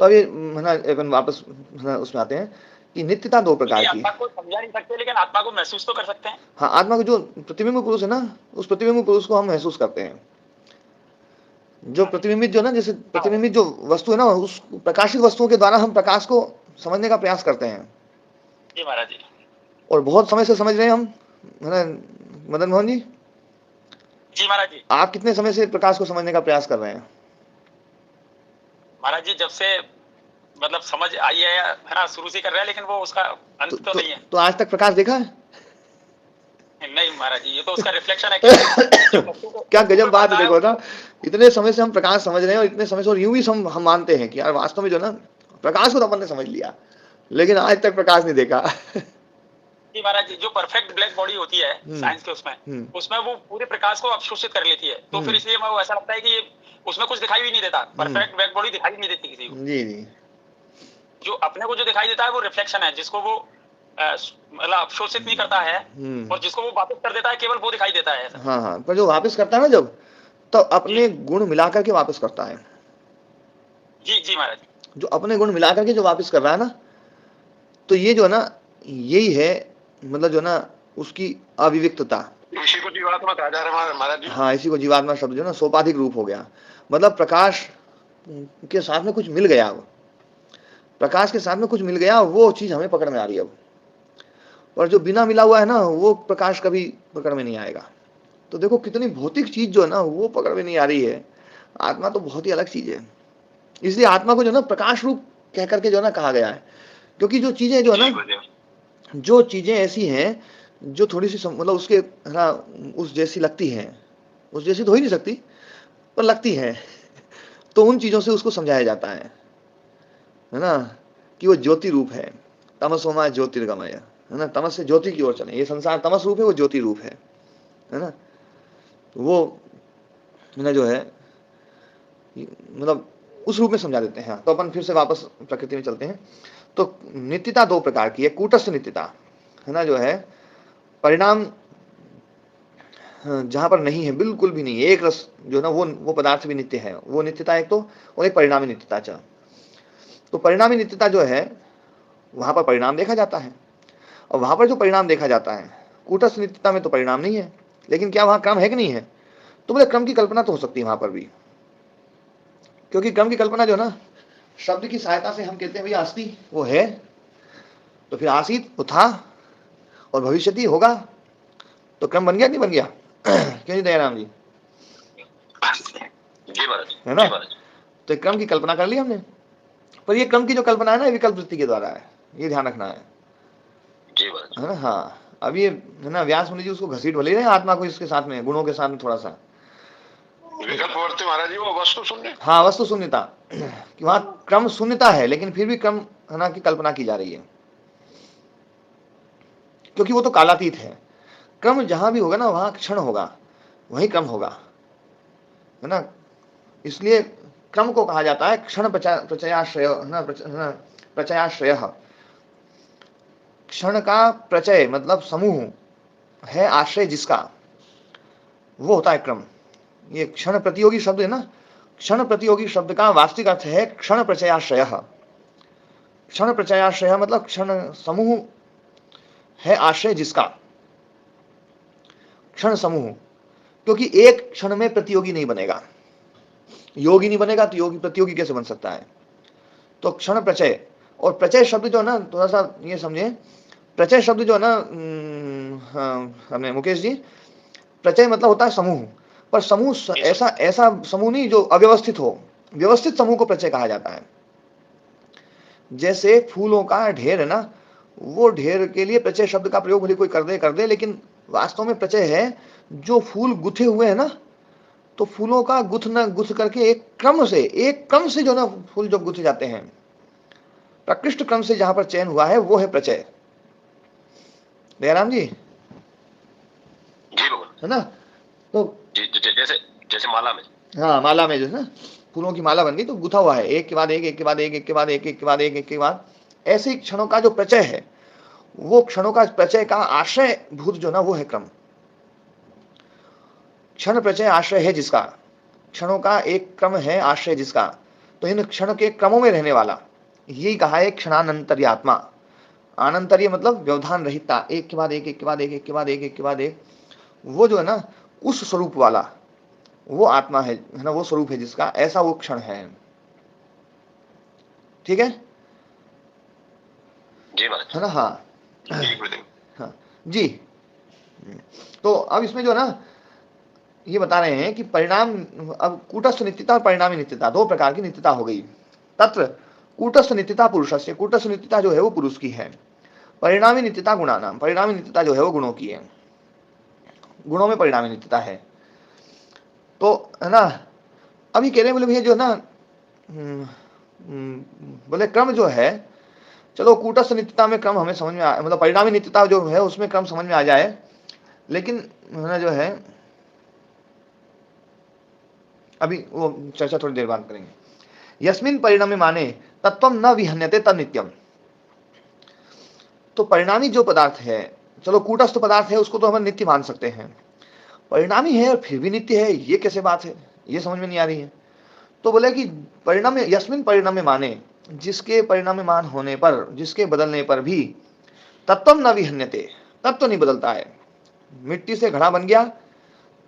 तो अब ये है ना अपन वापस है ना उसमें आते हैं कि नित्यता दो प्रकार की। आत्मा को समझा नहीं सकते लेकिन आत्मा को महसूस तो कर सकते हैं। हाँ, आत्मा को जो प्रतिबिंब पुरुष है ना, उस प्रतिबिंब पुरुष को हम महसूस करते हैं। जो प्रतिबिंबित जो ना, जैसे प्रतिबिंबित जो वस्तु है ना, उस प्रकाशित वस्तुओं के द्वारा हम प्रकाश को समझने का प्रयास करते हैं। जी महाराज जी। और बहुत समय से समझ रहे हैं हम, है ना मदन मोहन जी? जी महाराज जी। आप कितने समय से प्रकाश को समझने का प्रयास कर रहे हैं? महाराज जी, जब से मतलब समझ आई है ना, शुरू से कर रहे हैं, लेकिन वो उसका अंत तो नहीं है। तो आज तक प्रकाश देखा है? नहीं महाराज जी, ये तो उसका रिफ्लेक्शन है। क्या गजब बात है, देखो ना, इतने समय से हम प्रकाश समझ रहे हैं और इतने समय से, और यूं भी हम मानते हैं कि यार वास्तव में जो ना प्रकाश को तो अपन ने समझ लिया, लेकिन आज तक प्रकाश नहीं देखा। जी महाराज जी, जो परफेक्ट ब्लैक बॉडी होती है साइंस के उसमें वो पूरे प्रकाश को अवशोषित कर लेती है। तो फिर इसलिए वो ऐसा लगता है कि उसमें कुछ दिखाई भी नहीं देता, परफेक्ट ब्लैक बॉडी दिखाई नहीं देती किसी को। जी। जो अपने को जो दिखाई देता है वो रिफ्लेक्शन है, जिसको वो मतलब अवशोषित नहीं करता है, और जिसको वो वापस कर देता है केवल वो दिखाई देता है। हाँ, पर जो वापस करता है ना जब, तो अपने गुण मिलाकर के वापस करता है। जी महाराज, जो अपने गुण मिलाकर के जो वापस कर रहा है ना, तो ये जो है ना, यही है मतलब जो ना उसकी अविविक्तता। इसी को जीवात्मा कहा जा रहा है महाराज जी। हाँ, इसी को जीवात्मा शब्द जो ना सोपाधिक रूप हो गया, मतलब प्रकाश के साथ में कुछ मिल गया। अब प्रकाश के साथ में कुछ मिल गया, वो चीज हमें पकड़ में आ रही है अब। और जो बिना मिला हुआ है ना, वो प्रकाश कभी पकड़ में नहीं आएगा। तो देखो कितनी भौतिक चीज जो है ना वो पकड़ में नहीं आ रही है। आत्मा तो बहुत ही अलग चीज है, इसलिए आत्मा को जो ना प्रकाश रूप कह करके जो ना कहा गया है। क्योंकि जो चीजें जो है ना, जो चीजें ऐसी हैं जो थोड़ी सी मतलब उसके है ना उस जैसी लगती हैं, उस जैसी तो हो ही नहीं सकती पर लगती हैं, तो उन चीजों से उसको समझाया जाता है ना, कि वो ज्योति रूप है। तमसोमा ज्योतिर्गमय, है ना, तमस से ज्योति की ओर चले। ये संसार तमस रूप है, वो ज्योति रूप है ना। वो ना जो है मतलब उस रूप में समझा देते हैं। तो अपन फिर से वापस प्रकृति में चलते हैं। तो नित्यता दो प्रकार की है। कूटस्थ नित्यता है ना, जो है परिणाम जहां पर नहीं है, बिल्कुल भी नहीं है, एक रस जो ना वो पदार्थ भी नित्य है, वो नित्यता एक तो, और एक परिणामी नित्यता चाह। तो परिणामी नित्यता जो है वहां पर परिणाम देखा जाता है, और वहां पर जो परिणाम देखा जाता है, कूटस्थ नित्यता में तो परिणाम नहीं है, लेकिन क्या वहां क्रम है कि नहीं है? तो बोले क्रम की कल्पना तो हो सकती है वहां पर भी, क्योंकि क्रम की कल्पना जो ना शब्द की सहायता से हम कहते हैं भैया अस्ति वो है, तो फिर आसीत वो था, और भविष्यति होगा, तो क्रम बन गया नहीं बन गया? क्यों नहीं दयाराम जी? है ना? तो क्रम की कल्पना कर ली हमने, पर ये क्रम की जो कल्पना है ना, विकल्प वृत्ति के द्वारा है, ये ध्यान रखना है ना? हाँ, अब ये है ना, व्यास मुनि जी उसको घसीट भले रहे आत्मा को इसके साथ में, गुणों के साथ में थोड़ा सा विकल्प वृत्ति महाराज जी वो वस्तु शून्य, हाँ वस्तु शून्यता, कि वहां क्रम शून्यता है, लेकिन फिर भी क्रम है ना की कल्पना की जा रही है, क्योंकि वो तो कालातीत है। क्रम जहां भी होगा ना वहां क्षण होगा, वही क्रम होगा, है ना? इसलिए क्रम को कहा जाता है क्षण प्रचयाश्रय, है ना? प्रचयाश्रय, क्षण का प्रचय मतलब समूह है, आश्रय जिसका, वो होता है क्रम। ये क्षण प्रतियोगी शब्द है ना, क्षण प्रतियोगी शब्द का वास्तविक अर्थ है क्षण प्रचयाश्रय। क्षण प्रचयाश्रय मतलब क्षण समूह है, आश्रय जिसका, क्षण समूह, क्योंकि एक क्षण में प्रतियोगी नहीं बनेगा, योगी नहीं बनेगा तो योगी प्रतियोगी कैसे बन सकता है? तो क्षण प्रचय, और प्रचय शब्द जो है ना, थोड़ा सा ये समझे, प्रचय शब्द जो है ना, हमने मुकेश जी, प्रचय मतलब होता है समूह, पर समूह ऐसा समूह नहीं जो अव्यवस्थित हो, व्यवस्थित समूह को प्रचय कहा जाता है। जैसे फूलों का ढेर है ना, वो ढेर के लिए प्रचय शब्द का प्रयोग भले कोई कर दे, लेकिन वास्तव में प्रचय है जो फूल गुथे हुए हैं ना, तो फूलों का गुथ करके एक क्रम से जो ना फूल जो गुथे जाते हैं, प्रकृष्ट क्रम से जहां पर चयन हुआ है वो है प्रचय। दयाराम जी है ना? तो जैसे माला में, हाँ माला में जो है ना, फूलों की माला बन गई तो गुथा हुआ है, एक के बाद एक, एक के बाद एक, एक के बाद एक, एक के बाद एक, एक के बाद, ऐसे ही क्षणों का जो प्रचय है, वो क्षणों का प्रचय का आश्रय भूत जो ना वो है क्रम। क्षण प्रचय आश्रय है जिसका, क्षणों का एक क्रम है आश्रय जिसका, तो इन क्षण के क्रमों में रहने वाला, यही कहा है क्षणानंतर्य आत्मा। अनंतर्य मतलब व्यवधान रहितता, एक के बाद एक, एक के बाद एक, एक के बाद एक, एक के बाद एक, वो जो है ना उस स्वरूप वाला वो आत्मा है ना, वो स्वरूप है जिसका, ऐसा वो क्षण है। ठीक है जी है ना? हाँ हाँ जी। तो अब इसमें जो है ना ये बता रहे हैं कि परिणाम, अब कूटस्थ नित्यता और परिणामी नित्यता, दो प्रकार की नित्यता हो गई। तत्र कूटस्थ नित्यता पुरुषस्य, कूटस्थ नित्यता जो है वो पुरुष की है। परिणामी नित्यता गुणानाम, परिणामी नित्यता जो है वो गुणों की है, गुणों में परिणामी नित्यता है। तो है ना, अभी कह रहे हैं बोले भैया जो ना बोले क्रम जो है, चलो कूटस्थ नित्यता में क्रम हमें समझ में मतलब परिणामी नित्यता जो है उसमें क्रम समझ में आ जाए, लेकिन है ना जो है अभी वो चर्चा थोड़ी देर बाद करेंगे। यस्मिन परिणामी माने तत्वम न विहन्यते तद नित्यम, तो परिणामी जो पदार्थ है, चलो कूटस्थ पदार्थ है उसको तो हम नित्य मान सकते हैं, परिणामी है और फिर भी नित्य है, ये कैसे बात है? ये समझ में नहीं आ रही है। तो बोले कि परिणाम, यस्मिन परिणाम माने, जिसके परिणाम मान होने पर, जिसके बदलने पर भी तत्वम न विहन्यते, तत्व नहीं बदलता है। मिट्टी से घड़ा बन गया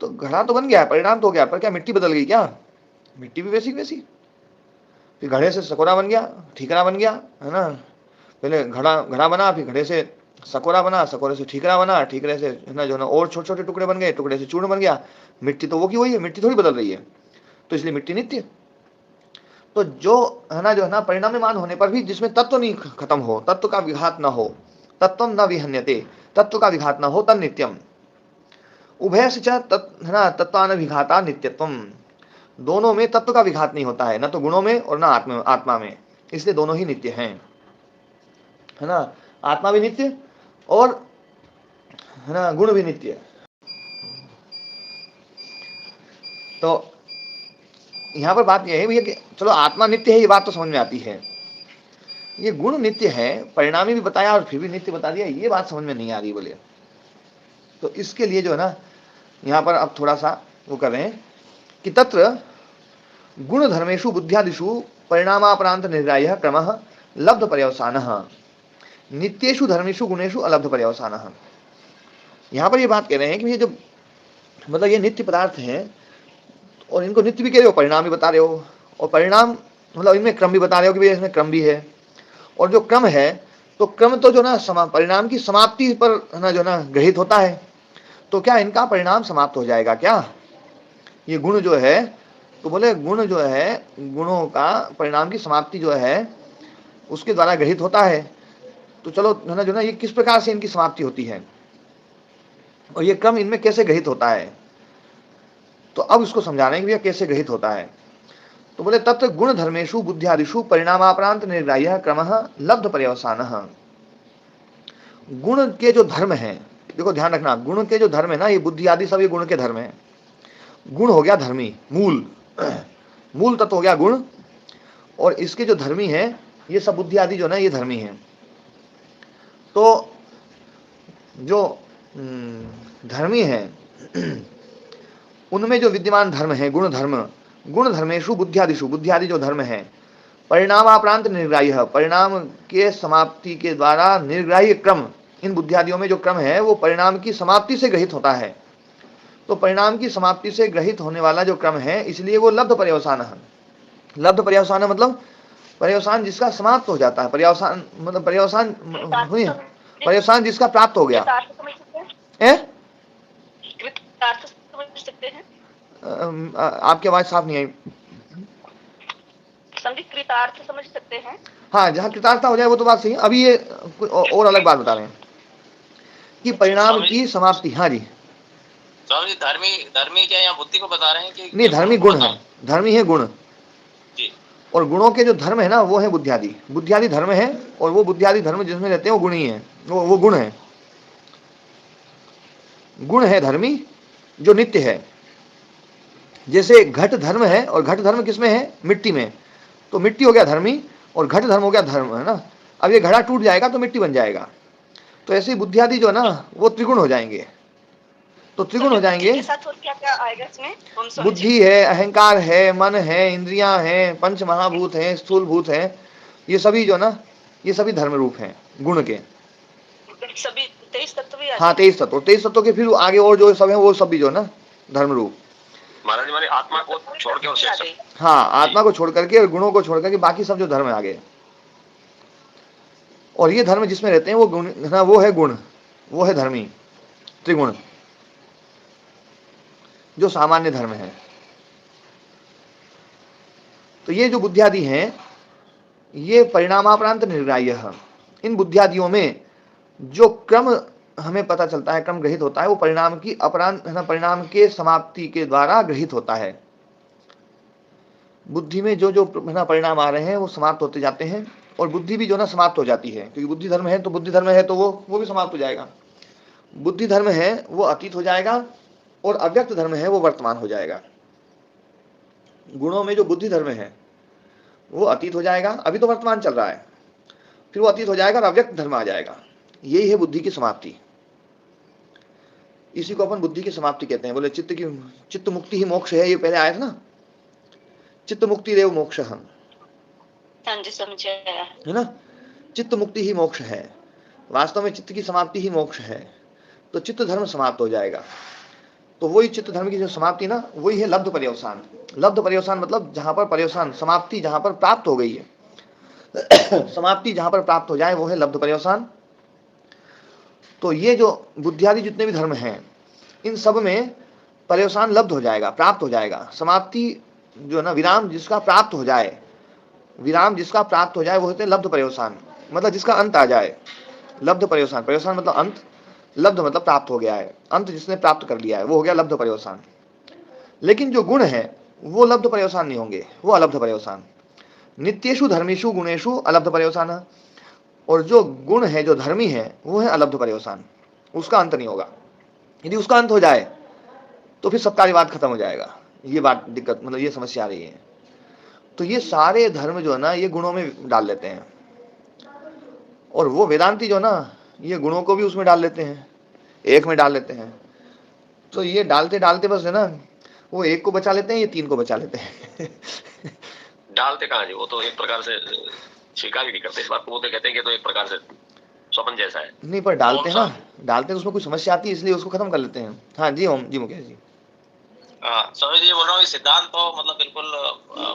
तो घड़ा तो बन गया, परिणाम तो हो गया, पर क्या मिट्टी बदल गई? क्या मिट्टी भी वैसी वैसी। फिर घड़े से सकोरा बन गया, ठीकरा बन गया, है ना? पहले घड़ा बना, फिर घड़े से सकोरा बना, सकोरे से ठीकरा बना, ठीकरे से है ना जो ना और छोटे छोटे टुकड़े बन गए, टुकड़े से चूर्ण बन गया। मिट्टी तो वो की वही है, मिट्टी थोड़ी बदल रही है, तो इसलिए मिट्टी नित्य। तो जो है ना परिणाममान होने पर भी जिसमें तत्व नहीं खत्म हो, तत्व का विघात न हो, तत्व न विहन्यते, तत्व का विघात न हो, तन नित्यम। उभय से है ना तत्वान विघाता नित्यत्वम, दोनों में तत्व का विघात नहीं होता है, न तो गुणों में और न आत्मा में, इसलिए दोनों ही नित्य हैं, है ना? आत्मा भी नित्य और है ना गुण भी नित्य। तो यहां पर बात यह है भैया कि चलो आत्मा नित्य है, ये बात तो समझ में आती है, ये गुण नित्य है, परिणामी भी बताया और फिर भी नित्य बता दिया, ये बात समझ में नहीं आ रही बोले। तो इसके लिए जो है ना यहां पर अब थोड़ा सा वो कर रहे हैं कि तत्र गुण धर्मेशु बुद्ध्यादिषु परिणामापरांत निर्ग्राह्य क्रमः लब्ध पर्यवसानः नित्येषु धर्मेषु गुणेषु अलब्ध पर्यवसानः। यहां पर ये बात कह रहे हैं कि ये जो मतलब ये नित्य पदार्थ हैं और इनको नित्य भी कह रहे हो, परिणाम भी बता रहे हो, और परिणाम मतलब इनमें क्रम भी बता रहे हो कि भाई इसमें क्रम भी है, और जो क्रम है तो क्रम तो जो ना परिणाम की समाप्ति पर ना जो ना ग्रहित होता है, तो क्या इनका परिणाम समाप्त हो जाएगा क्या? ये गुण जो है, तो बोले गुण जो है, गुणों का परिणाम की समाप्ति जो है उसके द्वारा ग्रहित होता है। तो चलो है ना जो ना ये किस प्रकार से इनकी समाप्ति होती है और ये क्रम इनमें कैसे ग्रहित होता है, तो अब इसको समझा रहे हैं कि भैया कैसे ग्रहित होता है। तो बोले तत्र गुण धर्मेशु बुद्ध्यादिषु परिणामापरांत निर्ग्राह्य क्रमः लब्ध पर्यवसानः। गुण के जो धर्म है, देखो ध्यान रखना, गुण के जो धर्म है ना, ये बुद्धि आदि सब ये गुण के धर्म है। गुण हो गया धर्मी, मूल मूल तत्व हो गया गुण, और इसके जो धर्मी है ये सब बुद्धि आदि जो ना ये धर्मी है। तो जो धर्मी है उनमें जो विद्यमान धर्म है गुण धर्म, गुण धर्मेशु बुद्ध्यादिषु, बुद्ध्यादि जो धर्म है परिणामापरांत निर्ग्राह्य, परिणाम के समाप्ति के द्वारा निर्ग्राह्य क्रम, इन बुद्धियादियों में जो क्रम है वो परिणाम की समाप्ति से ग्रहित होता है। तो परिणाम की समाप्ति से ग्रहित होने वाला जो क्रम है, इसलिए वो लब्ध पर्यवसान है। लब्ध पर्यवसान मतलब पर्यवसान जिसका समाप्त हो जाता है, पर्यवसान मतलब पर्यवसान हुई, पर्यवसान जिसका प्राप्त हो गया। आपकी आवाज साफ नहीं आई। कृतार्थ समझ सकते हैं। हाँ, जहाँ कृतार्थता हो जाए वो तो बात सही है। अभी ये और अलग बात बता रहे हैं कि परिणाम की समाप्ति। हाँ जी स्वामी जी, धर्मी क्या यहाँ बुद्धि को बता रहे हैं कि नहीं, धर्मी गुण है, धर्मी है गुण जी, और गुणों के जो धर्म है ना वो है बुद्धियादि, बुद्धियादि धर्म है, और वो बुद्धियादि धर्म जिसमें रहते हैं वो गुण ही है, वो गुण है, गुण है धर्मी जो नित्य है। जैसे घट धर्म है, और घट धर्म किसमें है? मिट्टी में, तो मिट्टी हो गया धर्मी और घट धर्म हो गया धर्म, है ना। अब ये घड़ा टूट जाएगा तो मिट्टी बन जाएगा, तो ऐसे ही बुद्धियादि जो है ना वो त्रिगुण हो जाएंगे। तो त्रिगुण हो जाएंगे, क्या क्या आएगा इसमें? बुद्धि है, अहंकार है, मन है, इंद्रियां हैं, पंच महाभूत हैं, स्थूल भूत हैं, ये सभी जो ना ये सभी धर्म रूप हैं गुण के। सभी 23 तत्व भी। हाँ 23 तत्व, 23 तत्वों के फिर आगे और जो सब है वो सभी जो ना धर्म रूप। महाराज हमारी आत्मा को छोड़ के और शेष, हाँ आत्मा को छोड़ करके और गुणों को छोड़ करके बाकी सब जो धर्म है आगे, और ये धर्म जिसमें रहते हैं वो गुण ना, वो है गुण, वो है धर्मी त्रिगुण जो सामान्य धर्म है। तो ये जो बुद्धियादि हैं ये परिणामापरांत निर्ग्राह्य, इन बुद्धियादियों में जो क्रम हमें पता चलता है, क्रम ग्रहित होता है, वो परिणाम की अपरांत है ना, परिणाम के समाप्ति के द्वारा ग्रहित होता है। बुद्धि में जो जो है ना परिणाम आ रहे हैं वो समाप्त होते जाते हैं, और बुद्धि भी जो ना समाप्त हो जाती है, क्योंकि बुद्धि धर्म है तो बुद्धि धर्म है तो वो भी समाप्त हो जाएगा। बुद्धि धर्म है वो अतीत हो जाएगा, और अव्यक्त धर्म है वो वर्तमान हो जाएगा। गुणों में जो बुद्धि धर्म है वो अतीत हो जाएगा, अभी तो वर्तमान चल रहा है, फिर वो अतीत हो जाएगा और अव्यक्त धर्म आ जाएगा। यही है बुद्धि की समाप्ति, इसी को अपन बुद्धि की समाप्ति कहते हैं। बोले चित्त मुक्ति ही मोक्ष है, ये पहले आया था ना, चित्त मुक्ति रेव मोक्ष है ना, चित्त मुक्ति ही मोक्ष है, वास्तव में चित्त की समाप्ति ही मोक्ष है। तो चित्त धर्म समाप्त हो जाएगा, तो वही चित्त धर्म की जो समाप्ति ना वही है लब्ध पर्यवसान। लब्ध पर्यवसान मतलब जहां पर पर्यवसान समाप्ति जहां पर प्राप्त हो गई है समाप्ति जहां पर प्राप्त हो जाए वो है लब्ध पर्यवसान। तो ये जो बुद्धियादि जितने भी धर्म हैं इन सब में पर्यवसान लब्ध हो जाएगा, प्राप्त हो जाएगा। समाप्ति जो ना विराम जिसका प्राप्त हो जाए, विराम जिसका प्राप्त हो जाए वो होते हैं लब्ध पर्यवसान, मतलब जिसका अंत आ जाए। लब्ध पर्यवसान, पर्यवसान मतलब अंत, लब्ध मतलब प्राप्त हो गया है, अंत जिसने प्राप्त कर लिया है वो हो गया लब्ध पर्यवसान। लेकिन जो गुण है वो लब्ध पर्यवसान नहीं होंगे, वो अलब्ध पर्यवसान। नित्येषु धर्मेषु गुणेषु अलब्ध पर्यवसान, और जो गुण है जो धर्मी है वो है अलब्ध पर्यवसान, उसका अंत नहीं होगा। यदि उसका अंत हो जाए तो फिर सत्तारिवाद खत्म हो जाएगा। ये बात दिक्कत, मतलब ये समस्या आ रही है। तो ये सारे धर्म जो है ना ये गुणों में डाल लेते हैं, और वो वेदांती जो ना ये गुणों को भी उसमें डाल लेते हैं, एक में डाल लेते हैं। तो ये डालते डालते बस है ना, वो एक को बचा लेते हैं, ये 3 को बचा लेते हैं। डालते कहाँ जी, वो तो एक प्रकार से स्वीकार ही नहीं करते इस बात को, वो तो कहते हैं कि तो एक प्रकार से स्वप्न जैसा है। नहीं पर डालते हैं ना, डालते हैं तो उसमें कोई समस्या आती है इसलिए उसको खत्म कर लेते हैं। हाँ जी ओम जी, मुकेश जी। हाँ स्वामी जी बोल रहा हूँ, सिद्धांत तो मतलब बिल्कुल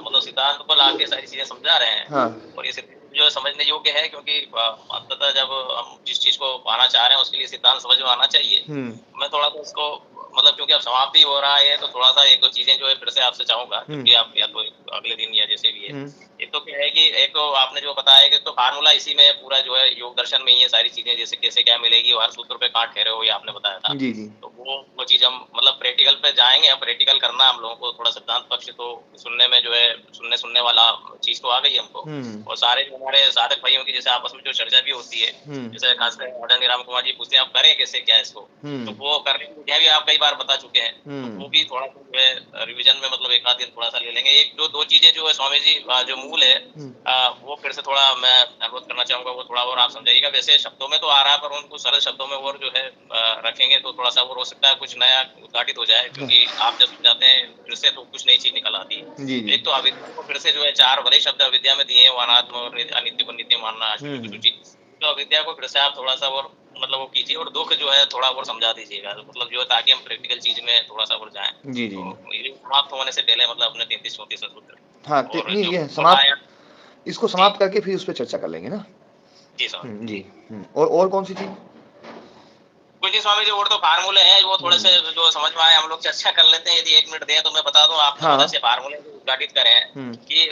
मतलब सिद्धांत को लाके सारी चीजें समझा रहे हैं। हाँ। और ये जो समझने योग्य है, क्योंकि अंततः जब हम जिस चीज को पाना चाह रहे हैं उसके लिए सिद्धांत समझ में आना चाहिए। मैं थोड़ा सा इसको मतलब क्योंकि अब समाप्ति हो रहा है तो थोड़ा सा एक दो चीजें जो है फिर से आपसे चाहूंगा, क्योंकि आप या तो अगले दिन या जैसे भी है। एक तो क्या है कि एक तो आपने जो बताया कि तो फार्मूला इसी में पूरा जो है योग दर्शन में ही है सारी चीजें, जैसे कैसे क्या मिलेगी और हर सूत्र पे कहाँ ठहरे हो, ये आपने बताया था। जी जी। तो वो चीज हम मतलब प्रैक्टिकल पे जाएंगे, हम प्रैक्टिकल करना हम लोगों को थोड़ा सिद्धांत पक्ष तो सुनने में जो है सुनने वाला चीज तो आ गई हमको। और सारे जो हमारे साधक भाइयों की जैसे आपस में जो चर्चा भी होती है, जैसे खासकर आदरणीय राम कुमार जी पूछते हैं आप करें कैसे क्या इसको, तो वो करने की विधियां भी आप कई बार बता चुके हैं। तो वो भी थोड़ा जो है रिविजन में मतलब एक आध दिन थोड़ा सा ले लेंगे। एक दो चीजें जो है स्वामी जी जो मूल है वो फिर से थोड़ा मैं अनुरोध करना चाहूंगा, वो थोड़ा और आप समझाइएगा। वैसे शब्दों में तो आ रहा है पर उनको सरल शब्दों में और जो है रखेंगे तो थोड़ा सा और हो सकता है कुछ नया उद्घाटित हो जाए, क्योंकि आप जब समझाते हैं फिर से तो कुछ नई चीज निकल आती है। एक तो अविद्या को फिर से जो है 4 बड़े शब्द अविद्या में दिए हैं, वो अनात्म और अनित्य को नित्य मानना, अशुचि को शुचि। तो अविद्या को फिर से आप थोड़ा सा और मतलब वो कीजिए, और दुख जो है थोड़ा और समझा दीजिएगा, मतलब जो है ताकि हम प्रैक्टिकल चीज में थोड़ा सा और जाएं। जी जी। तो ये समाप्त होने से पहले मतलब अपने 33-34 सूत्र। हाँ नहीं ये समाप्त, इसको समाप्त करके फिर उस पर चर्चा कर लेंगे ना। जी सर जी। और कौन सी चीज? कुछ नहीं स्वामी जी, और तो फार्मूले हैं वो थोड़े से जो समझ में आए हम लोग चर्चा कर लेते हैं। यदि 1 मिनट दें तो मैं बता दूं आपको। बहुत अच्छे फार्मूले उद्घाटित करे हैं कि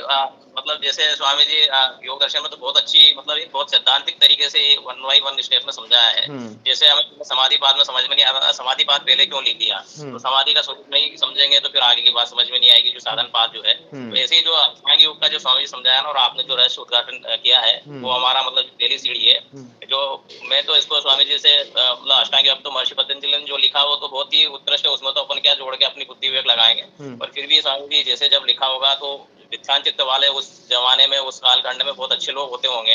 मतलब जैसे स्वामी जी योग दर्शन में तो बहुत अच्छी मतलब एक बहुत सैद्धांतिक तरीके से 1 by 1 स्टेप में समझाया है। जैसे हमें समाधिपाद में समझ में नहीं आ रहा समाधिपाद पहले क्यों लिख दिया, तो समाधि का स्वरूप नहीं समझेंगे तो फिर आगे की बात समझ में नहीं आएगी, जो साधन पाद जो है। वैसे ही जो अष्टांग योग का जो स्वामी जी समझाया ना और आपने जो रहस्य उद्घाटन किया है वो हमारा मतलब पहली सीढ़ी है। जो मैं तो इसको स्वामी जी से मतलब अष्टांग योग तो महर्षि पतंजलि ने जो लिखा वो तो बहुत ही उत्कृष्ट है, उसमें तो अपन क्या जोड़ के अपनी बुद्धि विवेक लगाएंगे। पर फिर भी स्वामी जी जैसे जब लिखा होगा तो विद्वान चित्त वाले उस जमाने में उस कालखंड में बहुत अच्छे लोग होते होंगे।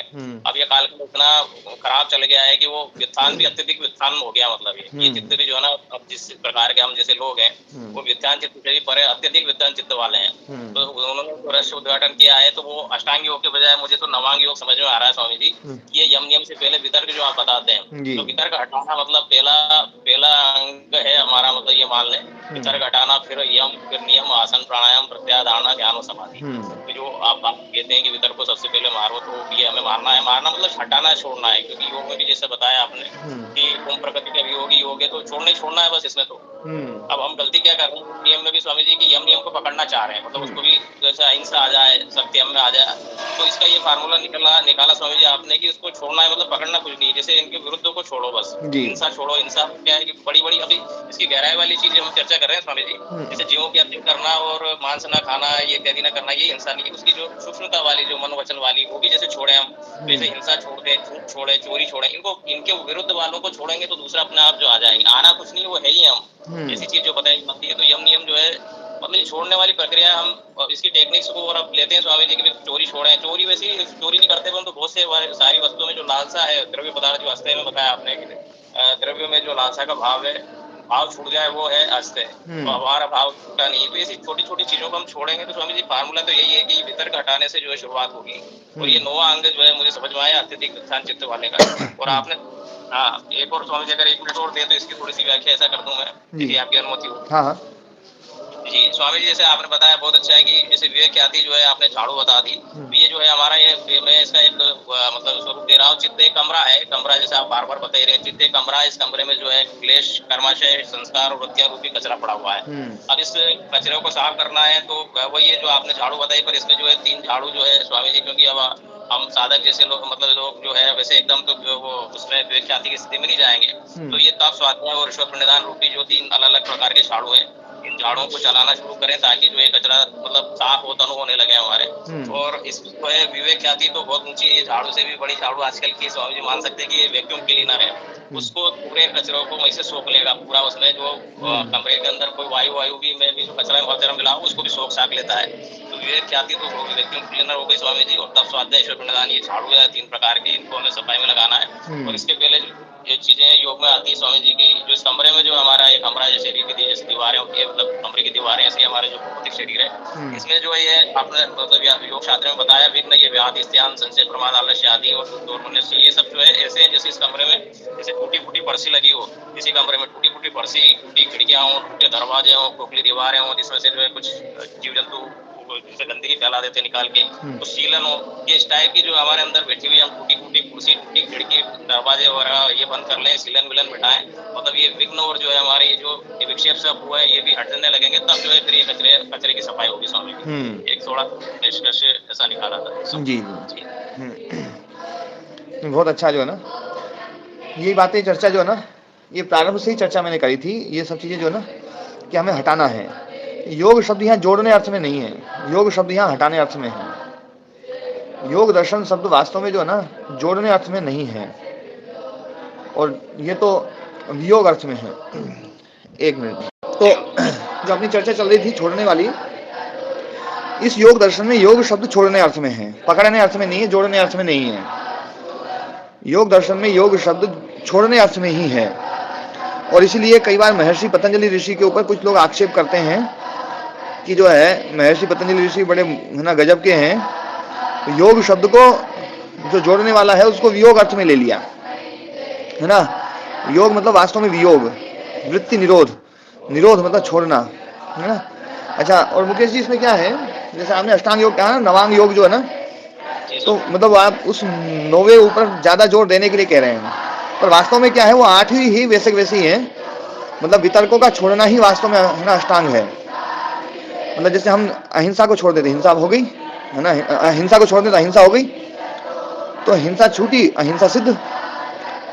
अब ये कालखंड इतना खराब चल गया है कि वो विद्वान भी अत्यधिक विद्वान हो गया, मतलब ये चित्त भी जो है ना अब जिस प्रकार के हम जैसे लोग हैं वो विद्वान चित्त से भी परे अत्यधिक विद्वान चित्त वाले हैं। तो उन्होंने जो रहस्य उद्घाटन किया है तो वो अष्टांग योग के बजाय मुझे तो नवांग योग समझ में आ रहा है स्वामी जी। ये यम नियम से पहले वितर्क जो आप बताते हैं, तो वितर्क हटाना मतलब पहला अंग है हमारा, मतलब ये मान लें वितर्क हटाना, फिर यम, फिर नियम, आसन, प्राणायाम, प्रत्याहार, धारणा, ध्यान और समाधि। तो जो आप कहते हैं कि वितर्क को सबसे पहले मारो, तो ये हमें मारना है। मारना मतलब हटाना है, छोड़ना है, क्योंकि योग में भी जैसे बताया आपने कि ओम प्रकृति का योग है, तो छोड़ना है बस इसमें। तो अब हम गलती क्या कर रहे हैं नियम में भी स्वामी जी की यम नियम को पकड़ना चाह रहे हैं, मतलब उसको भी जैसे अहिंसा आ जाए, सत्यम में आ जाए। तो इसका ये फार्मूला निकाला स्वामी जी आपने कि उसको छोड़ना है मतलब पकड़ना कुछ नहीं, जैसे इनके विरुद्ध को छोड़ो बस। हिंसा छोड़ो। हिंसा क्या है कि बड़ी अभी इसकी गहराई वाली चीज हम चर्चा कर रहे हैं स्वामी जी, जैसे जीवों की हत्या करना और मांस न खाना, ये कैदी न करना, ये हिंसा नहीं। उसकी जो सूक्ष्मता वाली जो मन वचन वाली वो भी जैसे छोड़े हम, जैसे हिंसा छोड़ दे, झूठ छोड़े, चोरी छोड़े, इनको इनके विरुद्ध वालों को छोड़ेंगे तो दूसरा अपने आप जो आ जाएंगे। आना कुछ नहीं, वो है ही हम। ऐसी चीज जो बताई जाती है। तो यम नियम जो है मतलब ये छोड़ने वाली प्रक्रिया हम इसकी टेक्निक्स को और अब लेते हैं स्वामी जी की। चोरी छोड़े, चोरी वैसे चोरी नहीं करते परंतु बहुत से सारी वस्तुओं में जो लालसा है, द्रव्य पदार्थ जो अस्तेय में बताया आपने कि द्रव्य में जो लालसा का भाव है, भाव छूट जाए वो है अस्तेय। तो हमारा भाव छूटा नहीं। तो ऐसी छोटी छोटी चीजों को हम छोड़ेंगे तो स्वामी जी फार्मूला तो यही है कि वितर्क हटाने से जो है शुरुआत होगी। और ये 9वां अंग जो है मुझे समझ में आया अत्यधिक वित्तान चित्त वाले का। और आपने हाँ एक और स्वामी जी अगर 1 मिनट और दे तो इसकी थोड़ी सी व्याख्या ऐसा कर दूं मैं, यदि आपकी अनुमति हो। हाँ जी स्वामी जी जैसे आपने बताया बहुत अच्छा है कि जैसे विवेक ख्याति जो है आपने झाड़ू बता दी। तो ये जो है हमारा ये मैं इसका एक मतलब स्वरूप दे रहा हूँ। चित्त एक कमरा है, कमरा जैसे आप बार बार बता ही रहे हैं, चित्त एक कमरा है। इस कमरे में जो है क्लेश, कर्माशय, संस्कार और वृत्तियां रूपी कचरा पड़ा हुआ है। अब इस कचरे को साफ करना है तो वही है जो आपने झाड़ू बताई, पर इसमें जो है 3 झाड़ू जो है स्वामी जी, क्योंकि अब हम साधक जैसे लोग मतलब लोग जो है वैसे एकदम तो वो उसमें विवेक ख्याति की स्थिति में नहीं जाएंगे। तो ये तप, स्वाध्याय और ईश्वर प्रणिधान रूपी जो 3 अलग अलग प्रकार के झाड़ू हैं, इन झाड़ों को चलाना शुरू करें ताकि जो है कचरा मतलब साफ हो, तनु होने लगे हमारे। और इस जो है विवेक ख्याति तो बहुत ऊंची है, झाड़ू से भी बड़ी झाड़ू आजकल की स्वामी जी मान सकते हैं कि ये वैक्यूम क्लीनर है। उसको पूरे कचरों को वहीं से सोख लेगा पूरा, उसमें जो कमरे के अंदर कोई वायु भी में भी जो कचरा वगैरह मिला हो उसको भी सोख लेता है। तो विवेक ख्याति तो वैक्यूम क्लीनर हो गई स्वामी जी। और तब स्वाध्याय ईश्वर प्रणिधान ये झाड़ू है 3 प्रकार के, इनको हमें सफाई में लगाना है। और इसके पहले ये चीजें योग में आती है स्वामी जी की, जो इस कमरे में जो हमारा एक कमरा है शरीर की जैसे दीवारें होती है, मतलब कमरे की दीवारें ऐसी हमारे जो भौतिक शरीर है, इसमें जो ये आपने मतलब योग शास्त्र में बताया विघ्न, ये व्याधि, स्त्यान, संशय, प्रमाद, आलस्य आदि और दुर्मनस्य, ये सब जो है ऐसे जैसे इस कमरे में जैसे टूटी फूटी पर्सी लगी हो, इसी कमरे में टूटी फूटी पर्सी, टूटी खिड़कियां हो, टूटे दरवाजे हो, खोखली दीवारें हो, जिसमें से जो है कुछ जीव जंतु जैसे गंदगी फैला देते निकाल के, तो सीलन हो, ये इस टाइप की जो हमारे अंदर बैठी हुई हम टूटी फूटी कुर्सी, टूटी खिड़की, दरवाजे वगैरह ये बंद कर लें, सीलन विलन बिठाएं, मतलब ये विघ्न और जो है हमारे ये जो विक्षेप सब हुआ है ये भी हटने लगेंगे, तब जो है फिर ये कचरे की सफाई होगी स्वामी जी। एक थोड़ा निष्कर्ष ऐसा निकाला था जी बहुत अच्छा जो है ना, ये बातें चर्चा जो है ना, ये प्रारंभ से ही चर्चा मैंने करी थी, ये सब चीजें जो है ना कि हमें हटाना है। योग शब्द यहाँ जोड़ने अर्थ में नहीं है, योग शब्द यहाँ हटाने अर्थ में है। योग दर्शन शब्द वास्तव में जो है ना जोड़ने अर्थ में नहीं है, और ये तो वियोग अर्थ में है। एक मिनट, तो जो अपनी चर्चा चल रही थी छोड़ने वाली, इस योग दर्शन में योग शब्द छोड़ने अर्थ में है, पकड़ने अर्थ में नहीं है, जोड़ने अर्थ में नहीं है। योग दर्शन में योग शब्द छोड़ने अर्थ में ही है, और इसीलिए कई बार महर्षि पतंजलि ऋषि के ऊपर कुछ लोग आक्षेप करते हैं कि जो है महर्षि पतंजलि ऋषि बड़े है ना गजब के हैं, तो योग शब्द को जो जोड़ने वाला है उसको वियोग अर्थ में ले लिया है ना। योग मतलब वास्तव में वियोग, वृत्ति निरोध, निरोध मतलब छोड़ना है ना। अच्छा, और मुकेश जी इसमें क्या है, जैसे आपने अष्टांग योग कहा ना, नवांग योग जो है ना, तो मतलब आप उस 9वें ऊपर ज्यादा जोर देने के लिए कह रहे हैं, पर वास्तव में क्या है, वो 8वीं ही वैसे वैसी है, मतलब वितर्कों का छोड़ना ही वास्तव में है ना अष्टांग है। मतलब जैसे हम अहिंसा को छोड़ देते, हिंसा हो गई है ना, अहिंसा को छोड़ देते अहिंसा हो गई, तो हिंसा छूटी, अहिंसा सिद्ध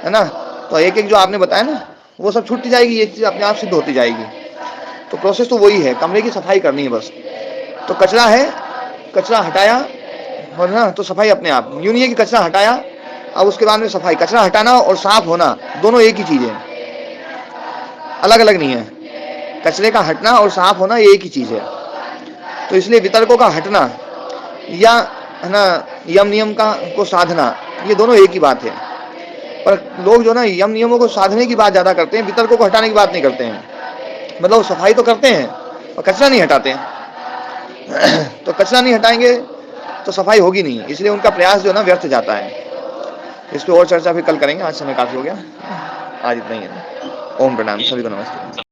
है ना। तो एक एक जो आपने बताया ना वो सब छूटती जाएगी, ये चीज अपने आप सिद्ध होती जाएगी। तो प्रोसेस तो वही है, कमरे की सफाई करनी है बस। तो कचरा है, कचरा हटाया और ना तो सफाई अपने आप, यूं नहीं है कि कचरा हटाया अब उसके बाद में सफाई। कचरा हटाना और साफ होना दोनों एक ही चीज है, अलग अलग नहीं है। कचरे का हटना और साफ होना ये एक ही चीज है। तो इसलिए वितर्कों का हटना या है ना यम नियम का को साधना, ये दोनों एक ही बात है। पर लोग जो ना यम नियमों को साधने की बात ज्यादा करते हैं, वितर्कों को हटाने की बात नहीं करते हैं। मतलब सफाई तो करते हैं और कचरा नहीं हटाते हैं। तो कचरा नहीं हटाएंगे तो सफाई होगी नहीं, इसलिए उनका प्रयास जो ना व्यर्थ जाता है। इस पर और चर्चा फिर कल करेंगे, आज समय काफी हो गया, आज इतना ही है। ओम प्रणाम, सभी को नमस्ते।